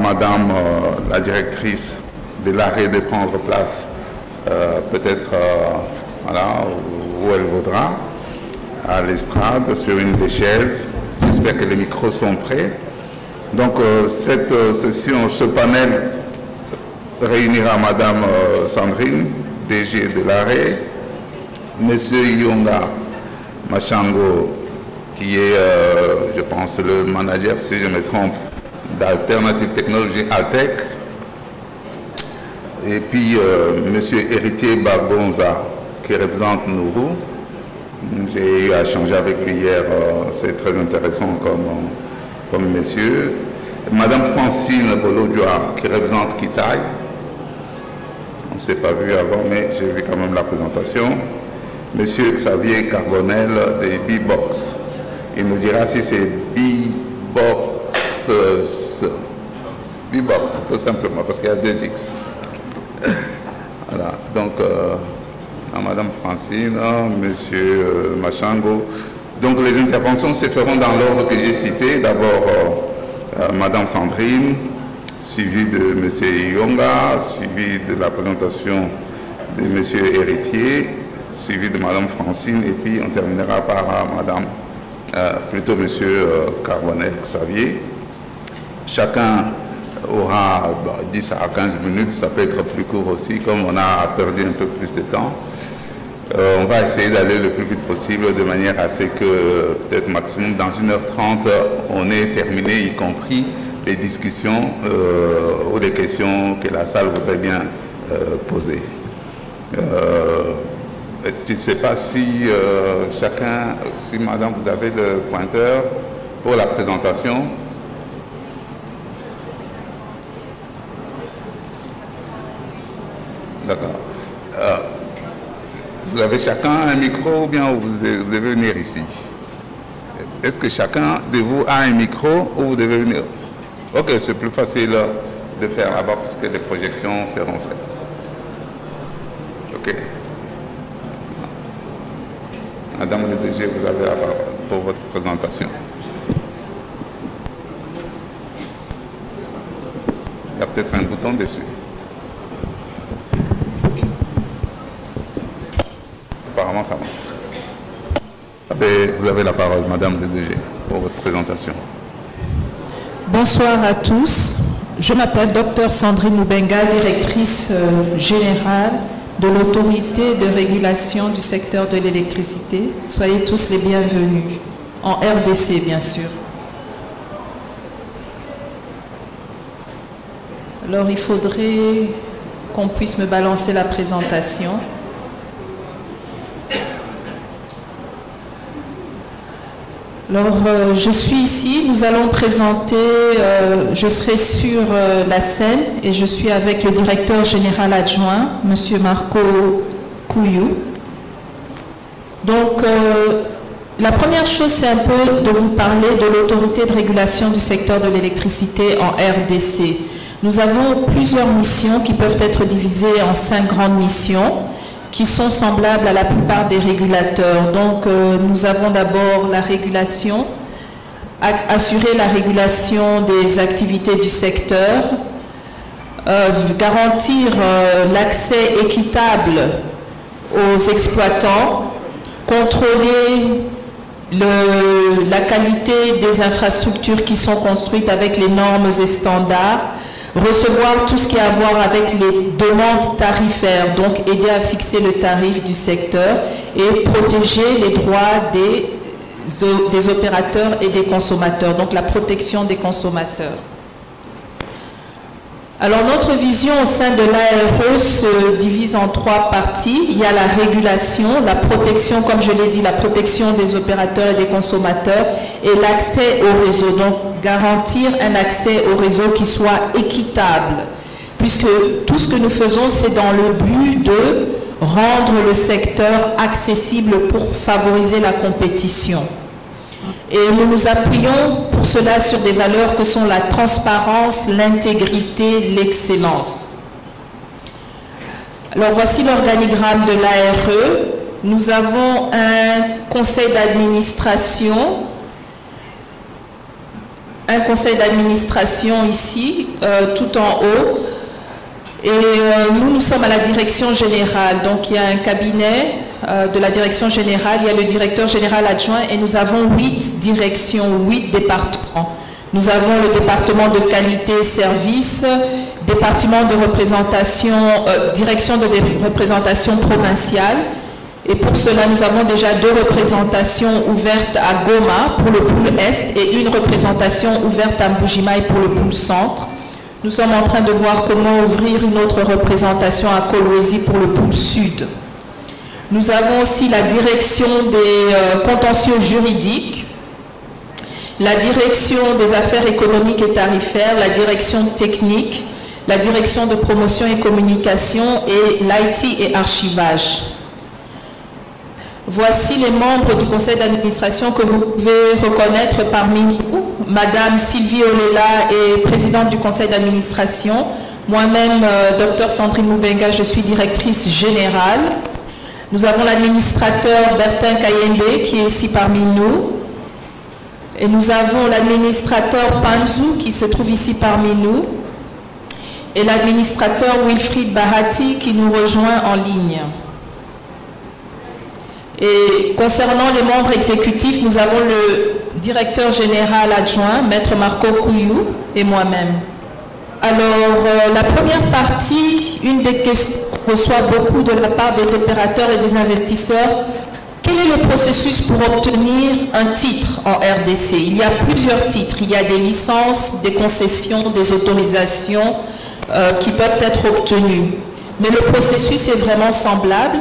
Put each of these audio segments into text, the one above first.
Madame la directrice de l'arrêt de prendre place, peut-être voilà, où elle voudra, à l'estrade, sur une des chaises. J'espère que les micros sont prêts. Donc cette session, ce panel réunira Madame Sandrine, DG de l'arrêt, Monsieur Yonga Machango, qui est, je pense, le manager, si je me trompe, d'Alternative Technologies Altec, et puis Monsieur Héritier Barbonza, qui représente Nourou. J'ai eu à échanger avec lui hier, c'est très intéressant comme monsieur. Madame Francine Bolodjoa, qui représente Kitaï. On ne s'est pas vu avant, mais j'ai vu quand même la présentation. Monsieur Xavier Carbonel de B-Box. Il nous dira si c'est B-Box. B-Box, tout simplement, parce qu'il y a 2 X. Voilà, donc, Madame Francine, Monsieur Machango. Donc, les interventions se feront dans l'ordre que j'ai cité. D'abord, Madame Sandrine, suivi de Monsieur Yonga, suivi de la présentation de Monsieur Héritier, suivi de Madame Francine, et puis on terminera par Madame, plutôt Monsieur Carbonel Xavier. Chacun aura 10 à 15 minutes, ça peut être plus court aussi, comme on a perdu un peu plus de temps. On va essayer d'aller le plus vite possible de manière à ce que peut-être maximum dans 1h30 on ait terminé, y compris les discussions ou les questions que la salle voudrait bien poser. Je ne sais pas si chacun, si madame vous avez le pointeur pour la présentation. D'accord. Vous avez chacun un micro ou bien vous devez venir ici? Est-ce que chacun de vous a un micro ou vous devez venir? Ok, c'est plus facile de faire là-bas puisque les projections seront faites. Ok. Madame le DG, vous avez la parole pour votre présentation. Il y a peut-être un bouton dessus. Apparemment, ça va. Vous avez la parole, Madame le DG, pour votre présentation. Bonsoir à tous. Je m'appelle Dr Sandrine Loubenga, directrice générale de l'autorité de régulation du secteur de l'électricité. Soyez tous les bienvenus, en RDC bien sûr. Alors il faudrait qu'on puisse me balancer la présentation. Alors, je suis ici, nous allons présenter, je serai sur la scène et je suis avec le directeur général adjoint, M. Marco Couillou. Donc, la première chose, c'est un peu de vous parler de l'autorité de régulation du secteur de l'électricité en RDC. Nous avons plusieurs missions qui peuvent être divisées en 5 grandes missions, qui sont semblables à la plupart des régulateurs. Donc, nous avons d'abord la régulation, assurer la régulation des activités du secteur, garantir l'accès équitable aux exploitants, contrôler la qualité des infrastructures qui sont construites avec les normes et standards, recevoir tout ce qui a à voir avec les demandes tarifaires, donc aider à fixer le tarif du secteur et protéger les droits des opérateurs et des consommateurs, donc la protection des consommateurs. Alors notre vision au sein de l'ARE se divise en 3 parties. Il y a la régulation, la protection, comme je l'ai dit, la protection des opérateurs et des consommateurs et l'accès au réseau. Donc garantir un accès au réseau qui soit équitable, puisque tout ce que nous faisons, c'est dans le but de rendre le secteur accessible pour favoriser la compétition. Et nous nous appuyons pour cela sur des valeurs que sont la transparence, l'intégrité, l'excellence. Alors voici l'organigramme de l'ARE. Nous avons un conseil d'administration un conseil d'administration ici, tout en haut. Et nous sommes à la direction générale. Donc il y a un cabinet de la direction générale, il y a le directeur général adjoint et nous avons 8 directions, 8 départements. Nous avons le département de qualité et services, département de représentation, direction de représentation provinciale. Et pour cela, nous avons déjà 2 représentations ouvertes à Goma pour le pôle Est et une représentation ouverte à Mbujimaï pour le pôle Centre. Nous sommes en train de voir comment ouvrir une autre représentation à Kolwezi pour le pôle Sud. Nous avons aussi la direction des contentieux juridiques, la direction des affaires économiques et tarifaires, la direction technique, la direction de promotion et communication et l'IT et archivage. Voici les membres du conseil d'administration que vous pouvez reconnaître parmi nous. Madame Sylvie Olela est présidente du conseil d'administration. Moi-même, Dr Sandrine Moubenga, je suis directrice générale. Nous avons l'administrateur Bertin Kayembe qui est ici parmi nous. Et nous avons l'administrateur Panzou qui se trouve ici parmi nous. Et l'administrateur Wilfried Bahati qui nous rejoint en ligne. Et concernant les membres exécutifs, nous avons le directeur général adjoint, Maître Marco Kouyou, et moi-même. Alors, la première partie, une des questions qu'on reçoit beaucoup de la part des opérateurs et des investisseurs, quel est le processus pour obtenir un titre en RDC? Il y a plusieurs titres, il y a des licences, des concessions, des autorisations qui peuvent être obtenues. Mais le processus est vraiment semblable.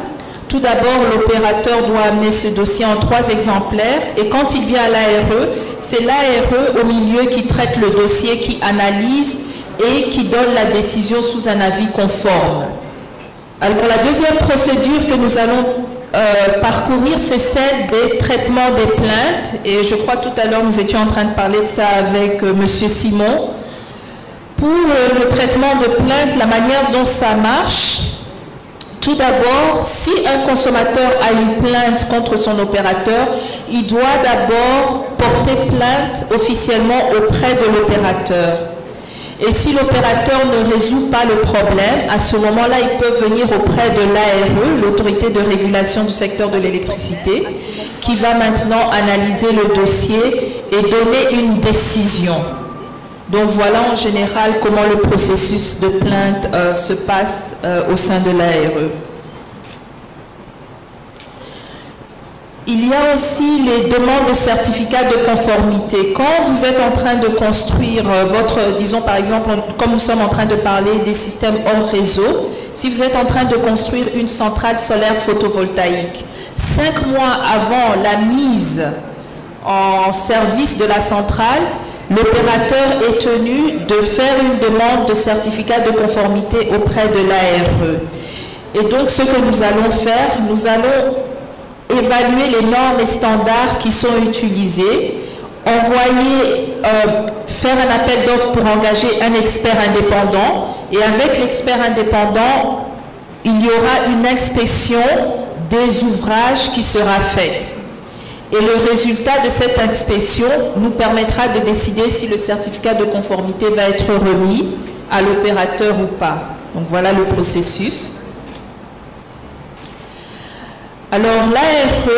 Tout d'abord, l'opérateur doit amener ce dossier en 3 exemplaires et quand il vient à l'ARE, c'est l'ARE au milieu qui traite le dossier, qui analyse et qui donne la décision sous un avis conforme. Alors, la deuxième procédure que nous allons parcourir, c'est celle des traitements des plaintes. Et je crois tout à l'heure, nous étions en train de parler de ça avec M. Simon. Pour le traitement de plainte, la manière dont ça marche, tout d'abord, si un consommateur a une plainte contre son opérateur, il doit d'abord porter plainte officiellement auprès de l'opérateur. Et si l'opérateur ne résout pas le problème, à ce moment-là, il peut venir auprès de l'ARE, l'autorité de régulation du secteur de l'électricité, qui va maintenant analyser le dossier et donner une décision. Donc voilà en général comment le processus de plainte se passe au sein de l'ARE. Il y a aussi les demandes de certificat de conformité. Quand vous êtes en train de construire votre, disons par exemple, comme nous sommes en train de parler des systèmes hors réseau, si vous êtes en train de construire une centrale solaire photovoltaïque, 5 mois avant la mise en service de la centrale, l'opérateur est tenu de faire une demande de certificat de conformité auprès de l'ARE. Et donc, ce que nous allons faire, nous allons évaluer les normes et standards qui sont utilisés, envoyer, faire un appel d'offres pour engager un expert indépendant. Et avec l'expert indépendant, il y aura une inspection des ouvrages qui sera faite. Et le résultat de cette inspection nous permettra de décider si le certificat de conformité va être remis à l'opérateur ou pas. Donc voilà le processus. Alors l'ARE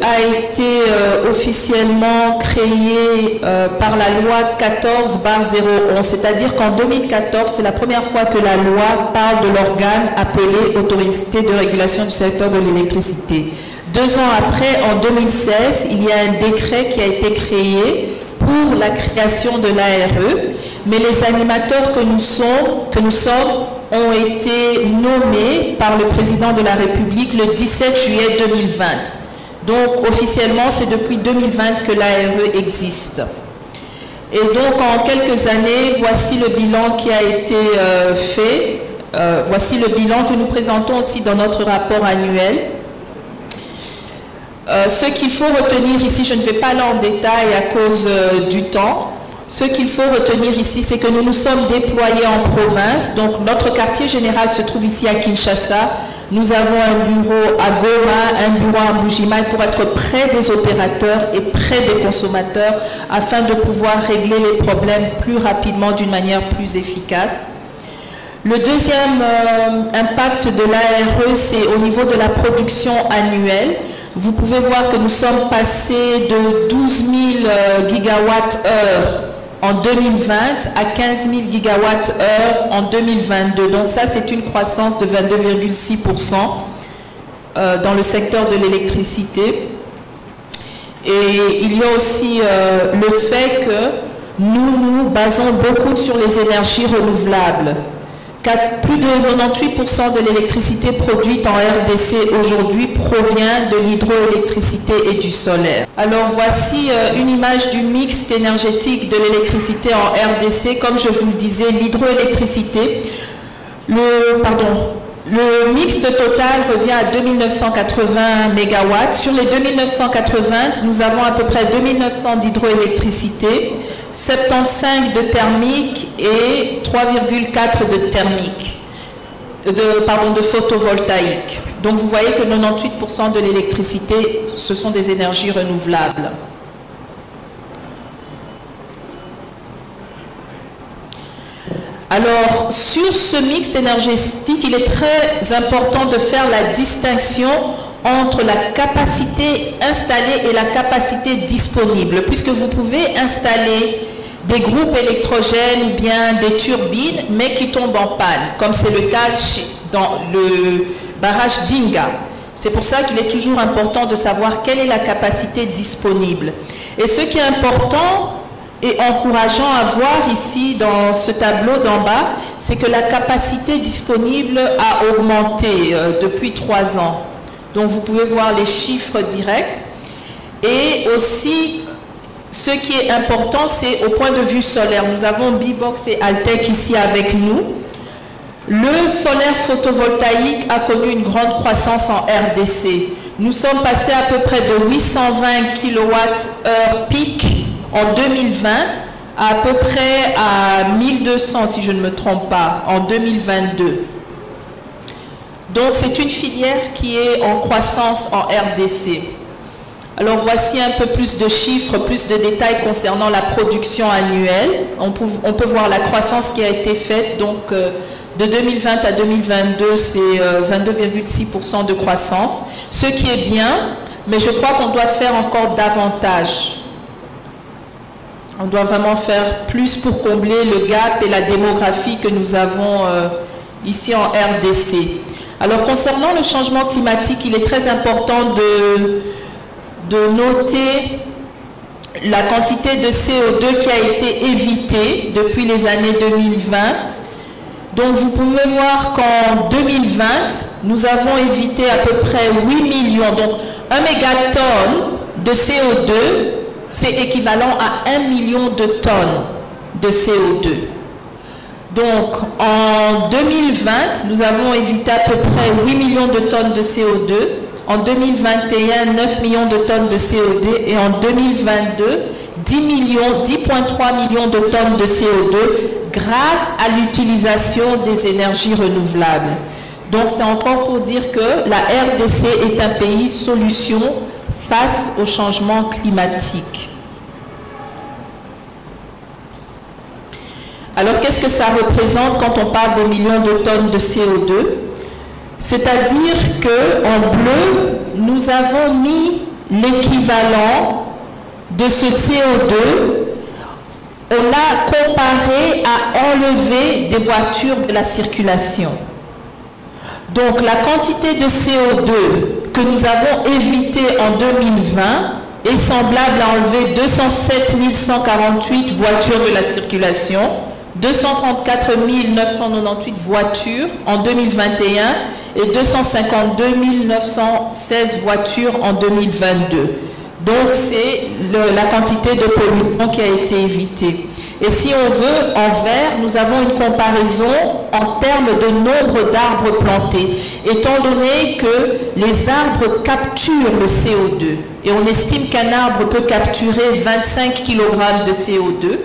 a été officiellement créée par la loi 14/01, c'est-à-dire qu'en 2014, c'est la première fois que la loi parle de l'organe appelé Autorité de régulation du secteur de l'électricité. 2 ans après, en 2016, il y a un décret qui a été créé pour la création de l'ARE, mais les animateurs que nous sommes ont été nommés par le président de la République le 17 juillet 2020. Donc, officiellement, c'est depuis 2020 que l'ARE existe. Et donc, en quelques années, voici le bilan qui a été fait. Voici le bilan que nous présentons aussi dans notre rapport annuel. Ce qu'il faut retenir ici, je ne vais pas aller en détail à cause du temps. Ce qu'il faut retenir ici, c'est que nous nous sommes déployés en province. Donc notre quartier général se trouve ici à Kinshasa, Nous avons un bureau à Goma, un bureau à Mbujimaï pour être près des opérateurs et près des consommateurs afin de pouvoir régler les problèmes plus rapidement d'une manière plus efficace. Le deuxième impact de l'ARE, c'est au niveau de la production annuelle. Vous pouvez voir que nous sommes passés de 12 000 gigawatts-heure en 2020 à 15 000 gigawatts-heure en 2022. Donc ça, c'est une croissance de 22,6% dans le secteur de l'électricité. Et il y a aussi le fait que nous nous basons beaucoup sur les énergies renouvelables. Plus de 98% de l'électricité produite en RDC aujourd'hui provient de l'hydroélectricité et du solaire. Alors voici une image du mix énergétique de l'électricité en RDC. Comme je vous le disais, l'hydroélectricité, le mix total revient à 2980 MW. Sur les 2980, nous avons à peu près 2900 d'hydroélectricité, 75 de thermique et 3,4 de thermique, de photovoltaïque. Donc vous voyez que 98% de l'électricité, ce sont des énergies renouvelables. Alors, sur ce mix énergétique, il est très important de faire la distinction entre la capacité installée et la capacité disponible, puisque vous pouvez installer des groupes électrogènes ou bien des turbines, mais qui tombent en panne, comme c'est le cas dans le barrage d'Inga. C'est pour ça qu'il est toujours important de savoir quelle est la capacité disponible. Et ce qui est important et encourageant à voir ici dans ce tableau d'en bas, c'est que la capacité disponible a augmenté depuis 3 ans. Donc vous pouvez voir les chiffres directs. Et aussi, ce qui est important, c'est au point de vue solaire. Nous avons Bibox et Altec ici avec nous. Le solaire photovoltaïque a connu une grande croissance en RDC. Nous sommes passés à peu près de 820 kWh pic en 2020 à peu près à 1200, si je ne me trompe pas, en 2022. Donc c'est une filière qui est en croissance en RDC. Alors voici un peu plus de chiffres, plus de détails concernant la production annuelle. On peut voir la croissance qui a été faite, donc de 2020 à 2022, c'est 22,6% de croissance, ce qui est bien, mais je crois qu'on doit faire encore davantage. On doit vraiment faire plus pour combler le gap et la démographie que nous avons ici en RDC. Alors concernant le changement climatique, il est très important de noter la quantité de CO2 qui a été évitée depuis les années 2020. Donc vous pouvez voir qu'en 2020, nous avons évité à peu près 8 millions. Donc 1 mégatonne de CO2, c'est équivalent à 1 million de tonnes de CO2. Donc en 2020, nous avons évité à peu près 8 millions de tonnes de CO2. En 2021, 9 millions de tonnes de CO2 et en 2022, 10,3 millions de tonnes de CO2 grâce à l'utilisation des énergies renouvelables. Donc c'est encore pour dire que la RDC est un pays solution face au changement climatique. Alors qu'est-ce que ça représente quand on parle de millions de tonnes de CO2? C'est-à-dire qu'en bleu, nous avons mis l'équivalent de ce CO2. On a comparé à enlever des voitures de la circulation. Donc la quantité de CO2 que nous avons évité en 2020 est semblable à enlever 207 148 voitures de la circulation, 234 998 voitures en 2021 et 252 916 voitures en 2022. Donc c'est la quantité de pollution qui a été évitée. Et si on veut, en vert, nous avons une comparaison en termes de nombre d'arbres plantés, étant donné que les arbres capturent le CO2. Et on estime qu'un arbre peut capturer 25 kg de CO2.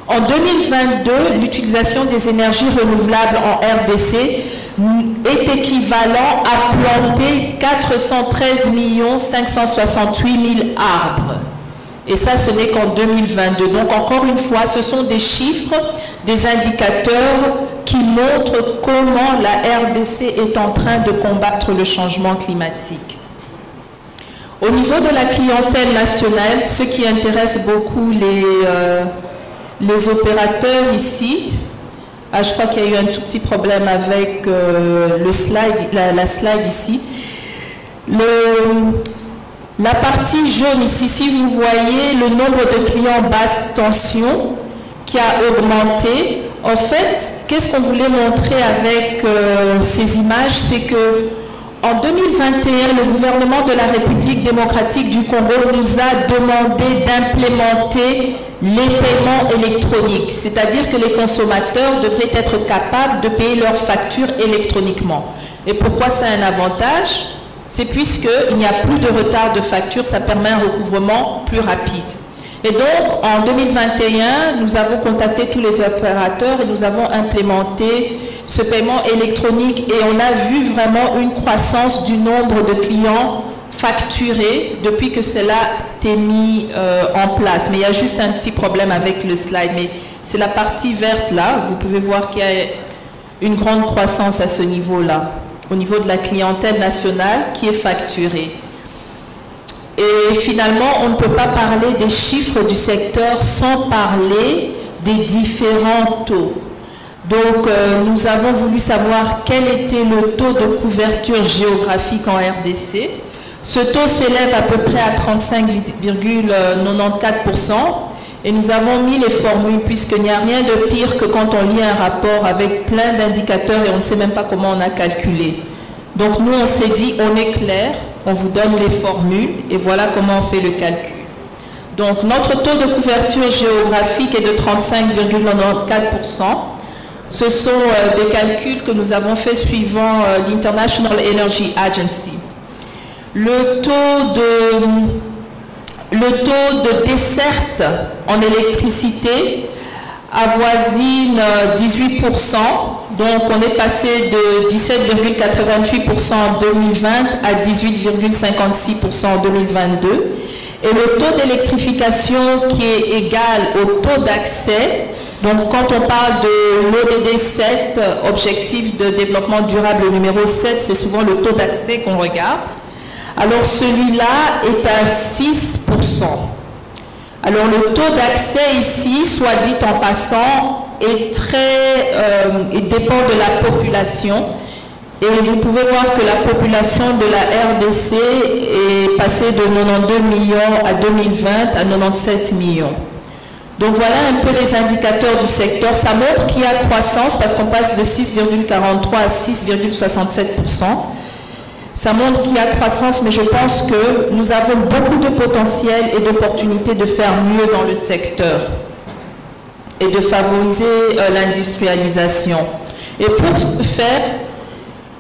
En 2022, l'utilisation des énergies renouvelables en RDC est équivalent à planter 413 568 000 arbres. Et ça, ce n'est qu'en 2022. Donc, encore une fois, ce sont des chiffres, des indicateurs qui montrent comment la RDC est en train de combattre le changement climatique. Au niveau de la clientèle nationale, ce qui intéresse beaucoup les opérateurs ici, je crois qu'il y a eu un tout petit problème avec le slide, la slide ici. La partie jaune ici, si vous voyez le nombre de clients basse tension qui a augmenté, en fait, qu'est-ce qu'on voulait montrer avec ces images, c'est que en 2021, le gouvernement de la République démocratique du Congo nous a demandé d'implémenter les paiements électroniques, c'est-à-dire que les consommateurs devraient être capables de payer leurs factures électroniquement. Et pourquoi c'est un avantage? C'est puisqu'il n'y a plus de retard de facture, ça permet un recouvrement plus rapide. Et donc, en 2021, nous avons contacté tous les opérateurs et nous avons implémenté ce paiement électronique et on a vu vraiment une croissance du nombre de clients facturés depuis que cela a été mis en place. Mais il y a juste un petit problème avec le slide, mais c'est la partie verte là. Vous pouvez voir qu'il y a une grande croissance à ce niveau-là, au niveau de la clientèle nationale qui est facturée. Et finalement, on ne peut pas parler des chiffres du secteur sans parler des différents taux. Donc, nous avons voulu savoir quel était le taux de couverture géographique en RDC. Ce taux s'élève à peu près à 35,94% et nous avons mis les formules puisqu'il n'y a rien de pire que quand on lit un rapport avec plein d'indicateurs et on ne sait même pas comment on a calculé. Donc, nous, on s'est dit, on est clair, on vous donne les formules et voilà comment on fait le calcul. Donc, notre taux de couverture géographique est de 35,94%. Ce sont des calculs que nous avons faits suivant l'International Energy Agency. Le taux de desserte en électricité avoisine 18%. Donc, on est passé de 17,88% en 2020 à 18,56% en 2022. Et le taux d'électrification qui est égal au taux d'accès, donc quand on parle de l'ODD 7, Objectif de développement durable numéro 7, c'est souvent le taux d'accès qu'on regarde. Alors, celui-là est à 6%. Alors, le taux d'accès ici, soit dit en passant, il dépend de la population. Et vous pouvez voir que la population de la RDC est passée de 92 millions à 2020 à 97 millions. Donc voilà un peu les indicateurs du secteur. Ça montre qu'il y a croissance parce qu'on passe de 6,43 à 6,67%. Ça montre qu'il y a croissance, mais je pense que nous avons beaucoup de potentiel et d'opportunités de faire mieux dans le secteur et de favoriser l'industrialisation. Et pour ce faire,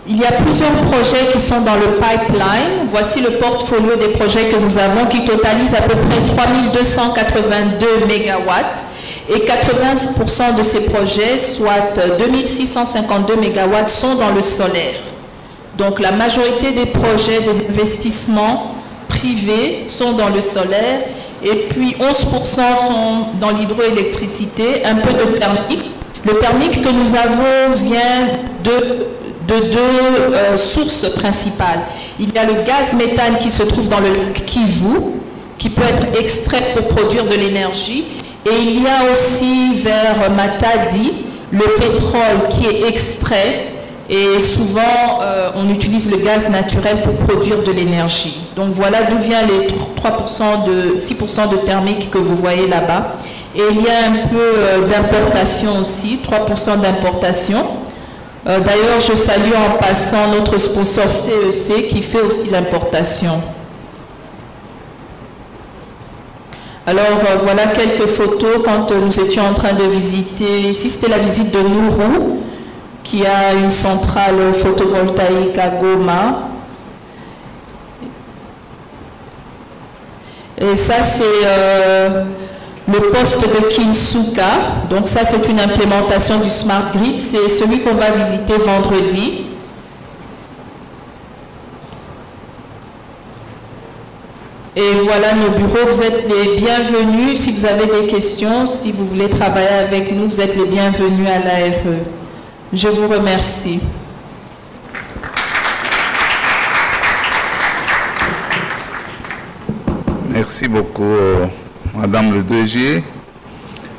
il y a plusieurs projets qui sont dans le pipeline. Voici le portfolio des projets que nous avons qui totalise à peu près 3282 mégawatts et 80% de ces projets, soit 2652 mégawatts, sont dans le solaire. Donc la majorité des projets, des investissements privés sont dans le solaire et puis 11% sont dans l'hydroélectricité, un peu de thermique. Le thermique que nous avons vient de deux sources principales. Il y a le gaz méthane qui se trouve dans le lac Kivu, qui peut être extrait pour produire de l'énergie. Et il y a aussi vers Matadi, le pétrole qui est extrait. Et souvent, on utilise le gaz naturel pour produire de l'énergie. Donc voilà d'où vient les 6% de thermique que vous voyez là-bas. Et il y a un peu d'importation aussi, 3% d'importation. D'ailleurs, je salue en passant notre sponsor CEC qui fait aussi l'importation. Alors, voilà quelques photos quand nous étions en train de visiter. Ici, c'était la visite de Nourou, qui a une centrale photovoltaïque à Goma. Et ça, c'est le poste de Kinsuka. Donc ça, c'est une implémentation du Smart Grid. C'est celui qu'on va visiter vendredi. voilà nos bureaux. Vous êtes les bienvenus. Si vous avez des questions, si vous voulez travailler avec nous, vous êtes les bienvenus à l'ARE. Je vous remercie. Merci beaucoup, Madame le DG.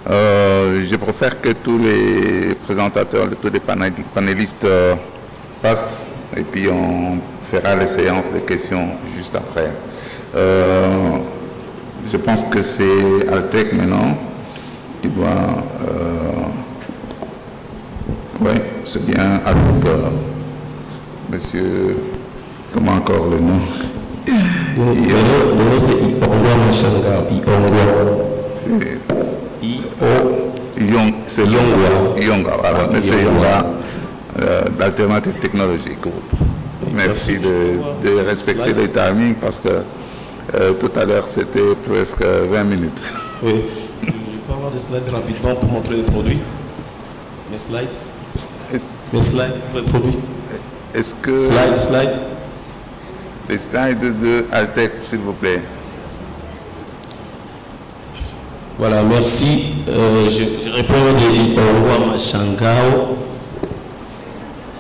Je préfère que tous les présentateurs, tous les panélistes passent et puis on fera les séances de questions juste après. Je pense que c'est Altec maintenant qui doit... oui, c'est bien Altec. Monsieur... Comment encore le nom? Le nom c'est Iongwa Mashanga. C'est Yongwa, voilà, monsieur Yongwa, d'Alternative Technologies Group. Merci de respecter les timings parce que tout à l'heure c'était presque 20 minutes. Oui, je peux avoir des slides rapidement pour montrer les produits. Mes slides pour les produits. Est-ce que... Slide. Les slides de Altec, s'il vous plaît. Voilà, merci. Je réponds de Iongwa Mashangao.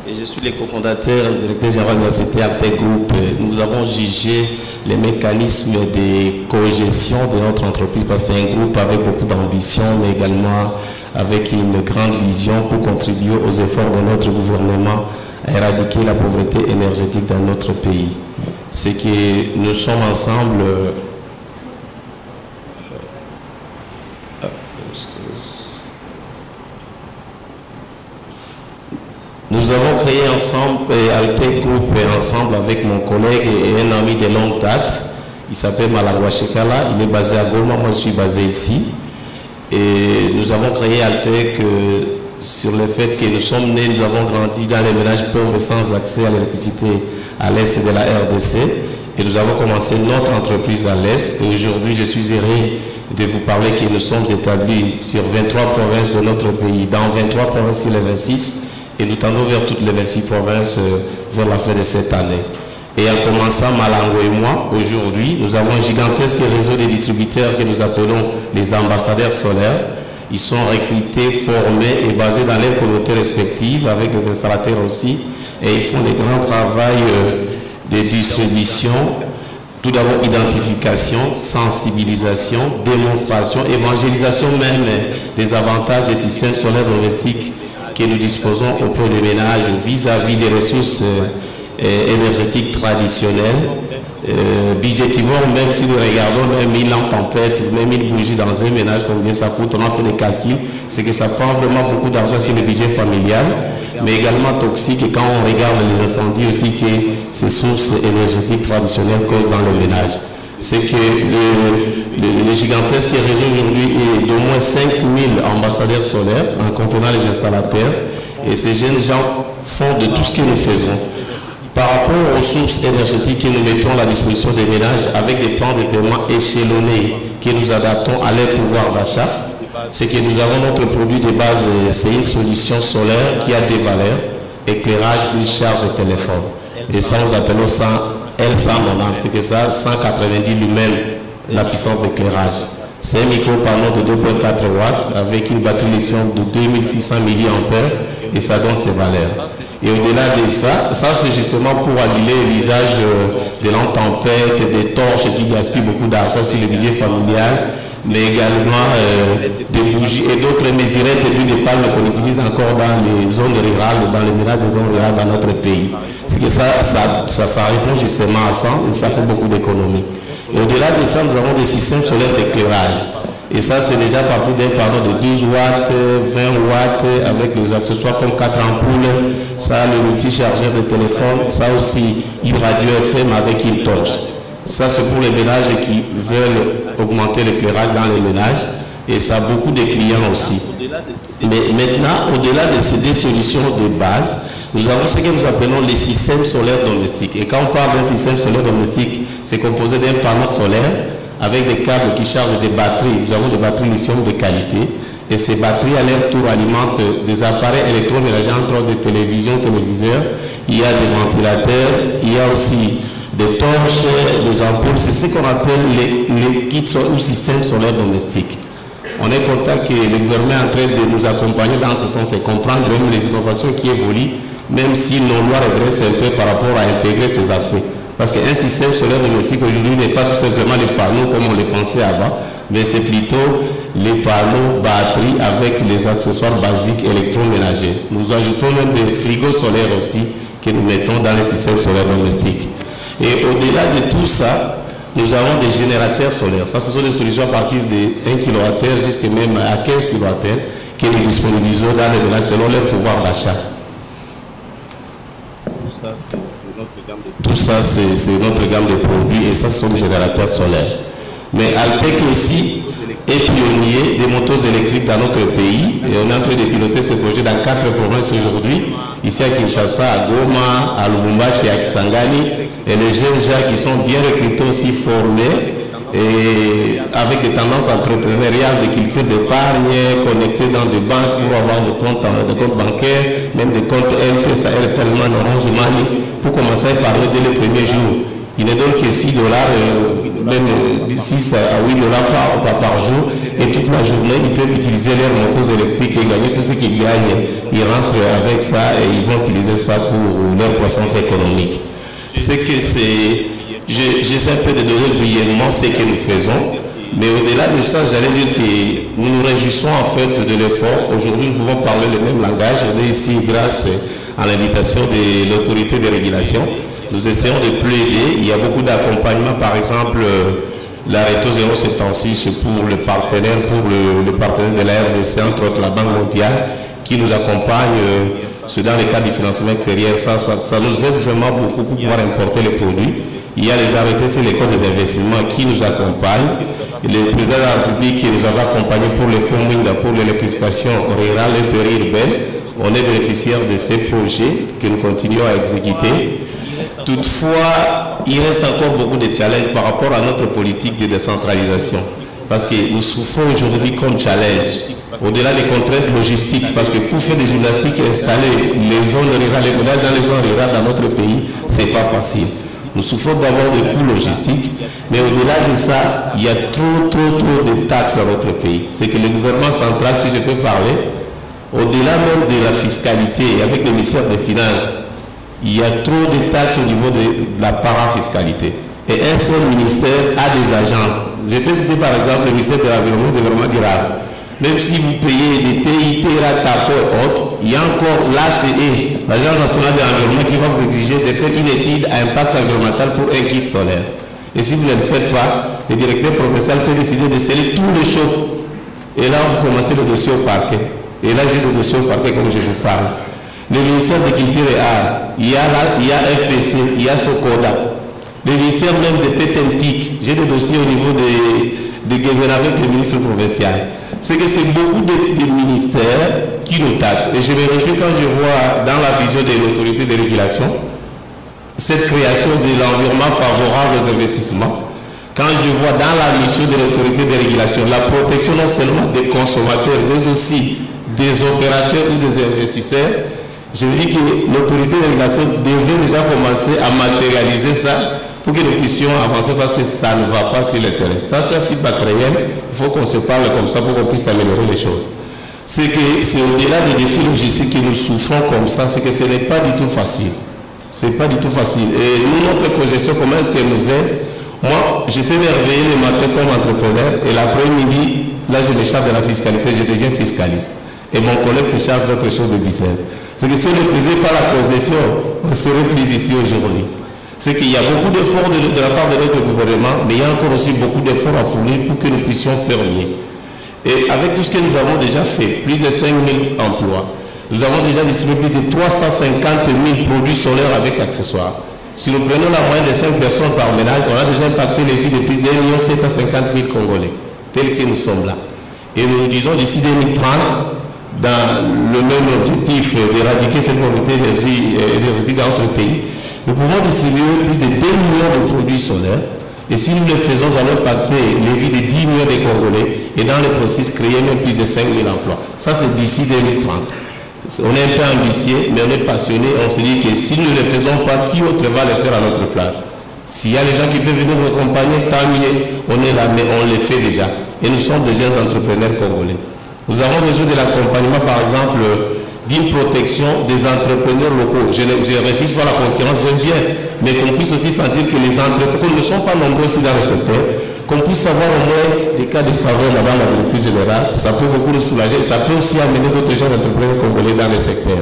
Et je suis le cofondateur et directeur général de la société Altec Group. Nous avons jugé les mécanismes de cogestion de notre entreprise parce que c'est un groupe avec beaucoup d'ambition, mais également avec une grande vision pour contribuer aux efforts de notre gouvernement à éradiquer la pauvreté énergétique dans notre pays. C'est que nous sommes ensemble... Nous avons créé ensemble, Altec Group, ensemble avec mon collègue et un ami de longue date. Il s'appelle Malangwa Shekala, il est basé à Goma, moi je suis basé ici. Et nous avons créé Altec sur le fait que nous sommes nés, nous avons grandi dans les ménages pauvres sans accès à l'électricité à l'est de la RDC. Et nous avons commencé notre entreprise à l'est. Et aujourd'hui, je suis heureux de vous parler que nous sommes établis sur 23 provinces de notre pays, dans 23 provinces sur les 26. Et nous tendons vers toutes les 26 provinces vers la fin de cette année. Et en commençant Malango et moi, aujourd'hui, nous avons un gigantesque réseau de distributeurs que nous appelons les ambassadeurs solaires. Ils sont recrutés, formés et basés dans les communautés respectives, avec les installateurs aussi. Et ils font des grands travaux de distribution. Tout d'abord, identification, sensibilisation, démonstration, évangélisation même des avantages des systèmes solaires domestiques que nous disposons auprès des ménages vis-à-vis des ressources énergétiques traditionnelles, budgétivores, même si nous regardons même 1000 lampes tempêtes, même 1000 bougies dans un ménage, combien ça coûte, on a fait des calculs, c'est que ça prend vraiment beaucoup d'argent sur le budget familial, mais également toxique, et quand on regarde les incendies aussi que ces sources énergétiques traditionnelles causent dans le ménage. C'est que le gigantesque réseau aujourd'hui est d'au moins 5000 ambassadeurs solaires en comprenant les installateurs, et ces jeunes gens font de tout ce que nous faisons. Par rapport aux sources énergétiques que nous mettons à la disposition des ménages avec des plans de paiement échelonnés que nous adaptons à leur pouvoir d'achat, c'est que nous avons notre produit de base, c'est une solution solaire qui a des valeurs, éclairage, plus charge de téléphone. Et ça, nous appelons ça L190, c'est que ça, 190 lumens, la puissance d'éclairage. C'est un micro-panneau de 2,4 watts avec une batterie lithium de 2600 mAh et ça donne ses valeurs. Et au-delà de ça, c'est justement pour annuler l'usage de lampes tempêtes, des torches qui gaspillent beaucoup d'argent sur le budget familial, mais également des bougies et d'autres mesurettes et d'huile de palme qu'on utilise encore dans les zones rurales, dans les ménages des zones rurales dans notre pays. C'est que ça répond justement à ça, et ça fait beaucoup d'économies. Et au-delà de ça, nous avons des systèmes solaires d'éclairage. Et ça, c'est déjà parti d'un panneau de 12 watts, 20 watts, avec les accessoires comme 4 ampoules, ça, le multi-chargeur de téléphone, ça aussi, une radio FM avec une torche. Ça, c'est pour les ménages qui veulent augmenter l'éclairage dans les ménages, et ça a beaucoup de clients aussi. Mais maintenant, au-delà de ces deux solutions de base, nous avons ce que nous appelons les systèmes solaires domestiques. Et quand on parle d'un système solaire domestique, c'est composé d'un panneau solaire avec des câbles qui chargent des batteries. Nous avons des batteries lithium de qualité. Et ces batteries, à leur tour, alimentent des appareils électroménagers, entre autres des téléviseurs. Il y a des ventilateurs, il y a aussi des torches, des ampoules. C'est ce qu'on appelle les kits ou systèmes solaires domestiques. On est content que le gouvernement est en train de nous accompagner dans ce sens et comprendre même les innovations qui évoluent, même si nos lois régressent un peu par rapport à intégrer ces aspects. Parce qu'un système solaire domestique aujourd'hui n'est pas tout simplement les panneaux comme on les pensait avant, mais c'est plutôt les panneaux batteries avec les accessoires basiques électroménagers. Nous ajoutons même des frigos solaires aussi que nous mettons dans les systèmes solaires domestiques. Et au-delà de tout ça, nous avons des générateurs solaires. Ça, ce sont des solutions à partir de 1 kWh jusqu'à même à 15 kWh que nous disponibilisons dans les ménages selon leur pouvoir d'achat. Tout ça, c'est notre gamme de produits et ça, ce sont des générateurs solaires. Mais Altec aussi est pionnier des motos électriques dans notre pays et on est en train de piloter ce projet dans 4 provinces aujourd'hui, ici à Kinshasa, à Goma, à Lubumbashi et à Kisangani. Et les jeunes gens qui sont bien recrutés aussi formés et avec des tendances entrepreneuriales, de culture d'épargne, connectés dans des banques pour avoir des comptes bancaires, même des comptes M-Pesa, tellement Orange Money, pour commencer à parler dès les premiers jours. Il ne donne que 6 $, même 6 à 8 $ par jour, et toute la journée, ils peuvent utiliser leurs motos électriques et gagner tout ce qu'ils gagnent. Ils rentrent avec ça et ils vont utiliser ça pour leur croissance économique. C'est que j'essaie un peu de donner brièvement ce que nous faisons, mais au-delà de ça, j'allais dire que nous nous réjouissons en fait de l'effort. Aujourd'hui, nous pouvons parler le même langage. On est ici grâce à l'invitation de l'autorité de régulation. Nous essayons de plaider. Il y a beaucoup d'accompagnement, par exemple, l'arrêté 076 pour le partenaire de la RDC, entre autres la Banque mondiale, qui nous accompagne dans le cadre du financement extérieur. Ça nous aide vraiment beaucoup pour pouvoir importer les produits. Il y a les arrêtés, c'est l'école des investissements qui nous accompagne. Le président de la République qui nous avait accompagnés pour le fonds MINDA, pour l'électrification rurale et périurbaine. On est bénéficiaire de ces projets que nous continuons à exécuter. Toutefois, il reste encore beaucoup de challenges par rapport à notre politique de décentralisation. Parce que nous souffrons aujourd'hui comme challenge, au-delà des contraintes logistiques, parce que pour faire des gymnastiques et installer les zones rurales, dans les zones rurales dans notre pays, ce n'est pas facile. Nous souffrons d'abord des coûts logistiques, mais au-delà de ça, il y a trop de taxes dans notre pays. C'est que le gouvernement central, si je peux parler, au-delà même de la fiscalité, avec le ministère des Finances, il y a trop de taxes au niveau de la parafiscalité. Et un seul ministère a des agences. Je peux citer par exemple le ministère de l'Environnement et du Développement durable. Même si vous payez des TIT, RATAPO et autres, il y a encore l'ACE, l'Agence nationale de l'environnement, qui va vous exiger de faire une étude à impact environnemental pour un kit solaire. Et si vous ne le faites pas, le directeur professionnel peut décider de sceller tous les choses. Et là, vous commencez le dossier au parquet. Et là, j'ai le dossier au parquet comme je vous parle. Le ministère de Culture et Arts, il y a FPC, il y a SOCODA. Le ministère même de PETENTIC, j'ai des dossiers au niveau de gouvernement avec le ministre provincial. C'est que c'est beaucoup de ministères qui nous taxent. Et je me réjouis quand je vois dans la vision de l'autorité de régulation cette création de l'environnement favorable aux investissements. Quand je vois dans la mission de l'autorité de régulation la protection non seulement des consommateurs, mais aussi des opérateurs ou des investisseurs, je me dis que l'autorité de régulation devrait déjà commencer à matérialiser ça pour que nous puissions avancer parce que ça ne va pas sur le terrain. Ça, c'est un feedback réel. Il faut qu'on se parle comme ça pour qu'on puisse améliorer les choses. C'est que c'est au-delà des défis logistiques que nous souffrons comme ça, c'est que ce n'est pas du tout facile. C'est pas du tout facile. Et nous, notre projection, comment est-ce qu'elle nous aide? Moi, j'étais réveillé le matin comme entrepreneur et l'après-midi, là, je me charge de la fiscalité, je deviens fiscaliste. Et mon collègue se charge d'autre chose de business. C'est que si on ne faisait pas la possession, on serait plus ici aujourd'hui. C'est qu'il y a beaucoup d'efforts de la part de notre gouvernement, mais il y a encore aussi beaucoup d'efforts à fournir pour que nous puissions faire mieux. Et avec tout ce que nous avons déjà fait, plus de 5 000 emplois, nous avons déjà distribué plus de 350 000 produits solaires avec accessoires. Si nous prenons la moyenne de 5 personnes par ménage, on a déjà impacté les vies de plus de 1 750 000 Congolais, tels que nous sommes là. Et nous disons d'ici 2030, dans le même objectif d'éradiquer cette pauvreté énergétique dans notre pays, nous pouvons distribuer plus de 2 millions de produits solaires. Et si nous le faisons, nous allons impacter les vies de 10 millions de Congolais et dans le processus créer même plus de 5 000 emplois. Ça, c'est d'ici 2030. On est un peu ambitieux, mais on est passionné. On se dit que si nous ne le faisons pas, qui autre va le faire à notre place? S'il y a des gens qui peuvent venir nous accompagner, tant mieux, on est là, mais on le fait déjà. Et nous sommes des jeunes entrepreneurs congolais. Nous avons besoin de l'accompagnement, par exemple, d'une protection des entrepreneurs locaux. Je refuse pas la concurrence, j'aime bien, mais qu'on puisse aussi sentir que les entrepreneurs ne sont pas nombreux aussi dans le secteur, qu'on puisse savoir au moins des cas de faveur, madame la directrice générale, ça peut beaucoup nous soulager, ça peut aussi amener d'autres jeunes entrepreneurs congolais dans le secteur.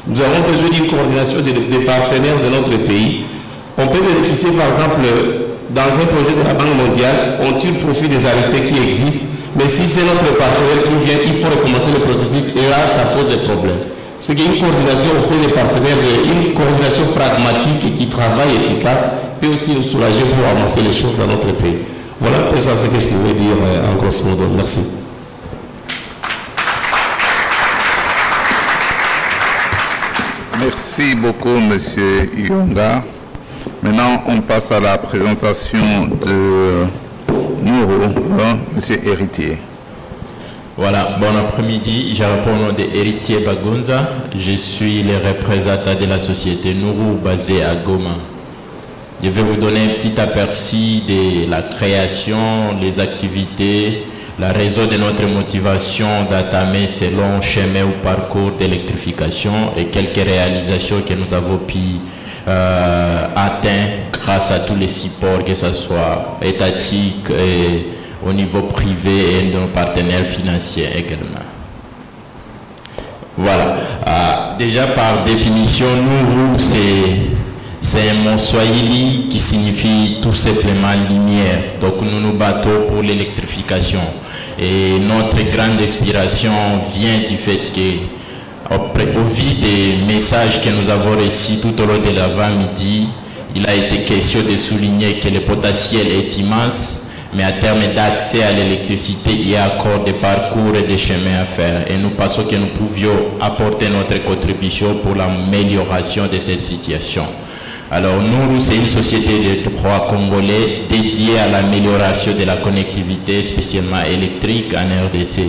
Nous avons besoin d'une coordination des partenaires de notre pays. On peut bénéficier, par exemple, dans un projet de la Banque mondiale, on tire profit des arrêtés qui existent, mais si c'est notre partenaire qui vient, il faut recommencer le processus et là, ça pose des problèmes. C'est qu'il y a une coordination auprès des partenaires, une coordination pragmatique qui travaille efficace, peut aussi nous soulager pour avancer les choses dans notre pays. Voilà un peu ça ce que je pouvais dire en grosso modo. Merci. Merci beaucoup, Monsieur Iyonga. Maintenant, on passe à la présentation de Nourou, Monsieur Héritier. Voilà, bon après-midi, je réponds au nom de Héritier Bagunza. Je suis le représentant de la société Nourou basée à Goma. Je vais vous donner un petit aperçu de la création, les activités, la raison de notre motivation d'entamer selon chemin ou parcours d'électrification et quelques réalisations que nous avons pu atteindre grâce à tous les supports, que ce soit étatique et au niveau privé et de nos partenaires financiers également. Voilà. Déjà par définition, Nourou, c'est un mot swahili qui signifie tout simplement lumière. Donc nous nous battons pour l'électrification. Et notre grande inspiration vient du fait que, au vu des messages que nous avons reçus tout au long de l'avant-midi, il a été question de souligner que le potentiel est immense, mais à terme d'accès à l'électricité, il y a encore des parcours et des chemins à faire. Et nous pensons que nous pouvions apporter notre contribution pour l'amélioration de cette situation. Alors, Nourou, c'est une société de droit congolais dédiée à l'amélioration de la connectivité, spécialement électrique en RDC.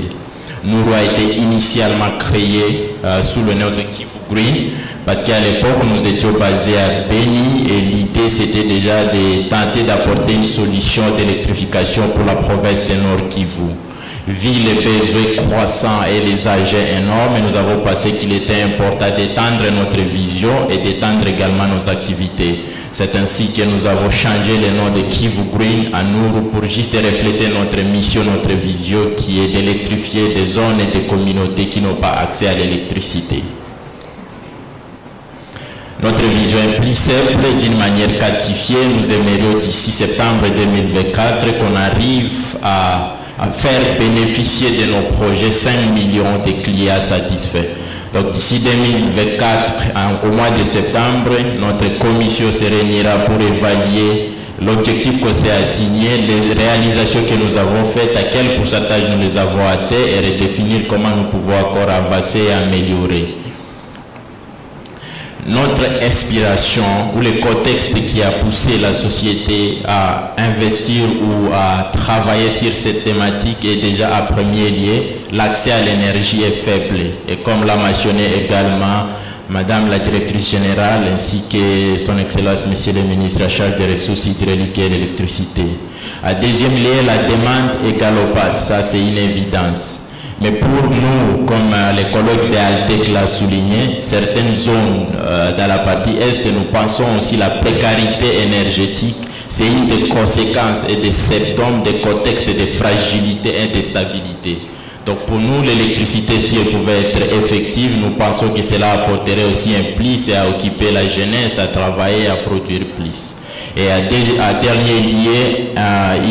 Nourou a été initialement créé sous le nom de Kivu Green, parce qu'à l'époque, nous étions basés à Beni et l'idée, c'était déjà de tenter d'apporter une solution d'électrification pour la province de Nord Kivu. Vu les besoins croissants et les âgés énormes, nous avons pensé qu'il était important d'étendre notre vision et d'étendre également nos activités. C'est ainsi que nous avons changé le nom de Kivu Green à Nourou pour juste refléter notre mission, notre vision qui est d'électrifier des zones et des communautés qui n'ont pas accès à l'électricité. Notre vision est plus simple, d'une manière quantifiée. Nous aimerions d'ici septembre 2024 qu'on arrive à faire bénéficier de nos projets 5 millions de clients satisfaits. Donc d'ici 2024, au mois de septembre, notre commission se réunira pour évaluer l'objectif qu'on s'est assigné, les réalisations que nous avons faites, à quel pourcentage nous les avons atteints et redéfinir comment nous pouvons encore avancer et améliorer. Notre inspiration ou le contexte qui a poussé la société à investir ou à travailler sur cette thématique est déjà à premier lieu, l'accès à l'énergie est faible. Et comme l'a mentionné également Madame la directrice générale ainsi que son Excellence Monsieur le ministre à charge des ressources hydrauliques et de l'électricité. À deuxième lieu, la demande est galopante, ça c'est une évidence. Mais pour nous, comme les collègues de Altec l'a souligné, certaines zones dans la partie Est, nous pensons aussi la précarité énergétique, c'est une des conséquences et des symptômes des contextes de fragilité et de stabilité. Donc pour nous, l'électricité, si elle pouvait être effective, nous pensons que cela apporterait aussi un plus à occuper la jeunesse, à travailler, à produire plus. Et à dernier lieu,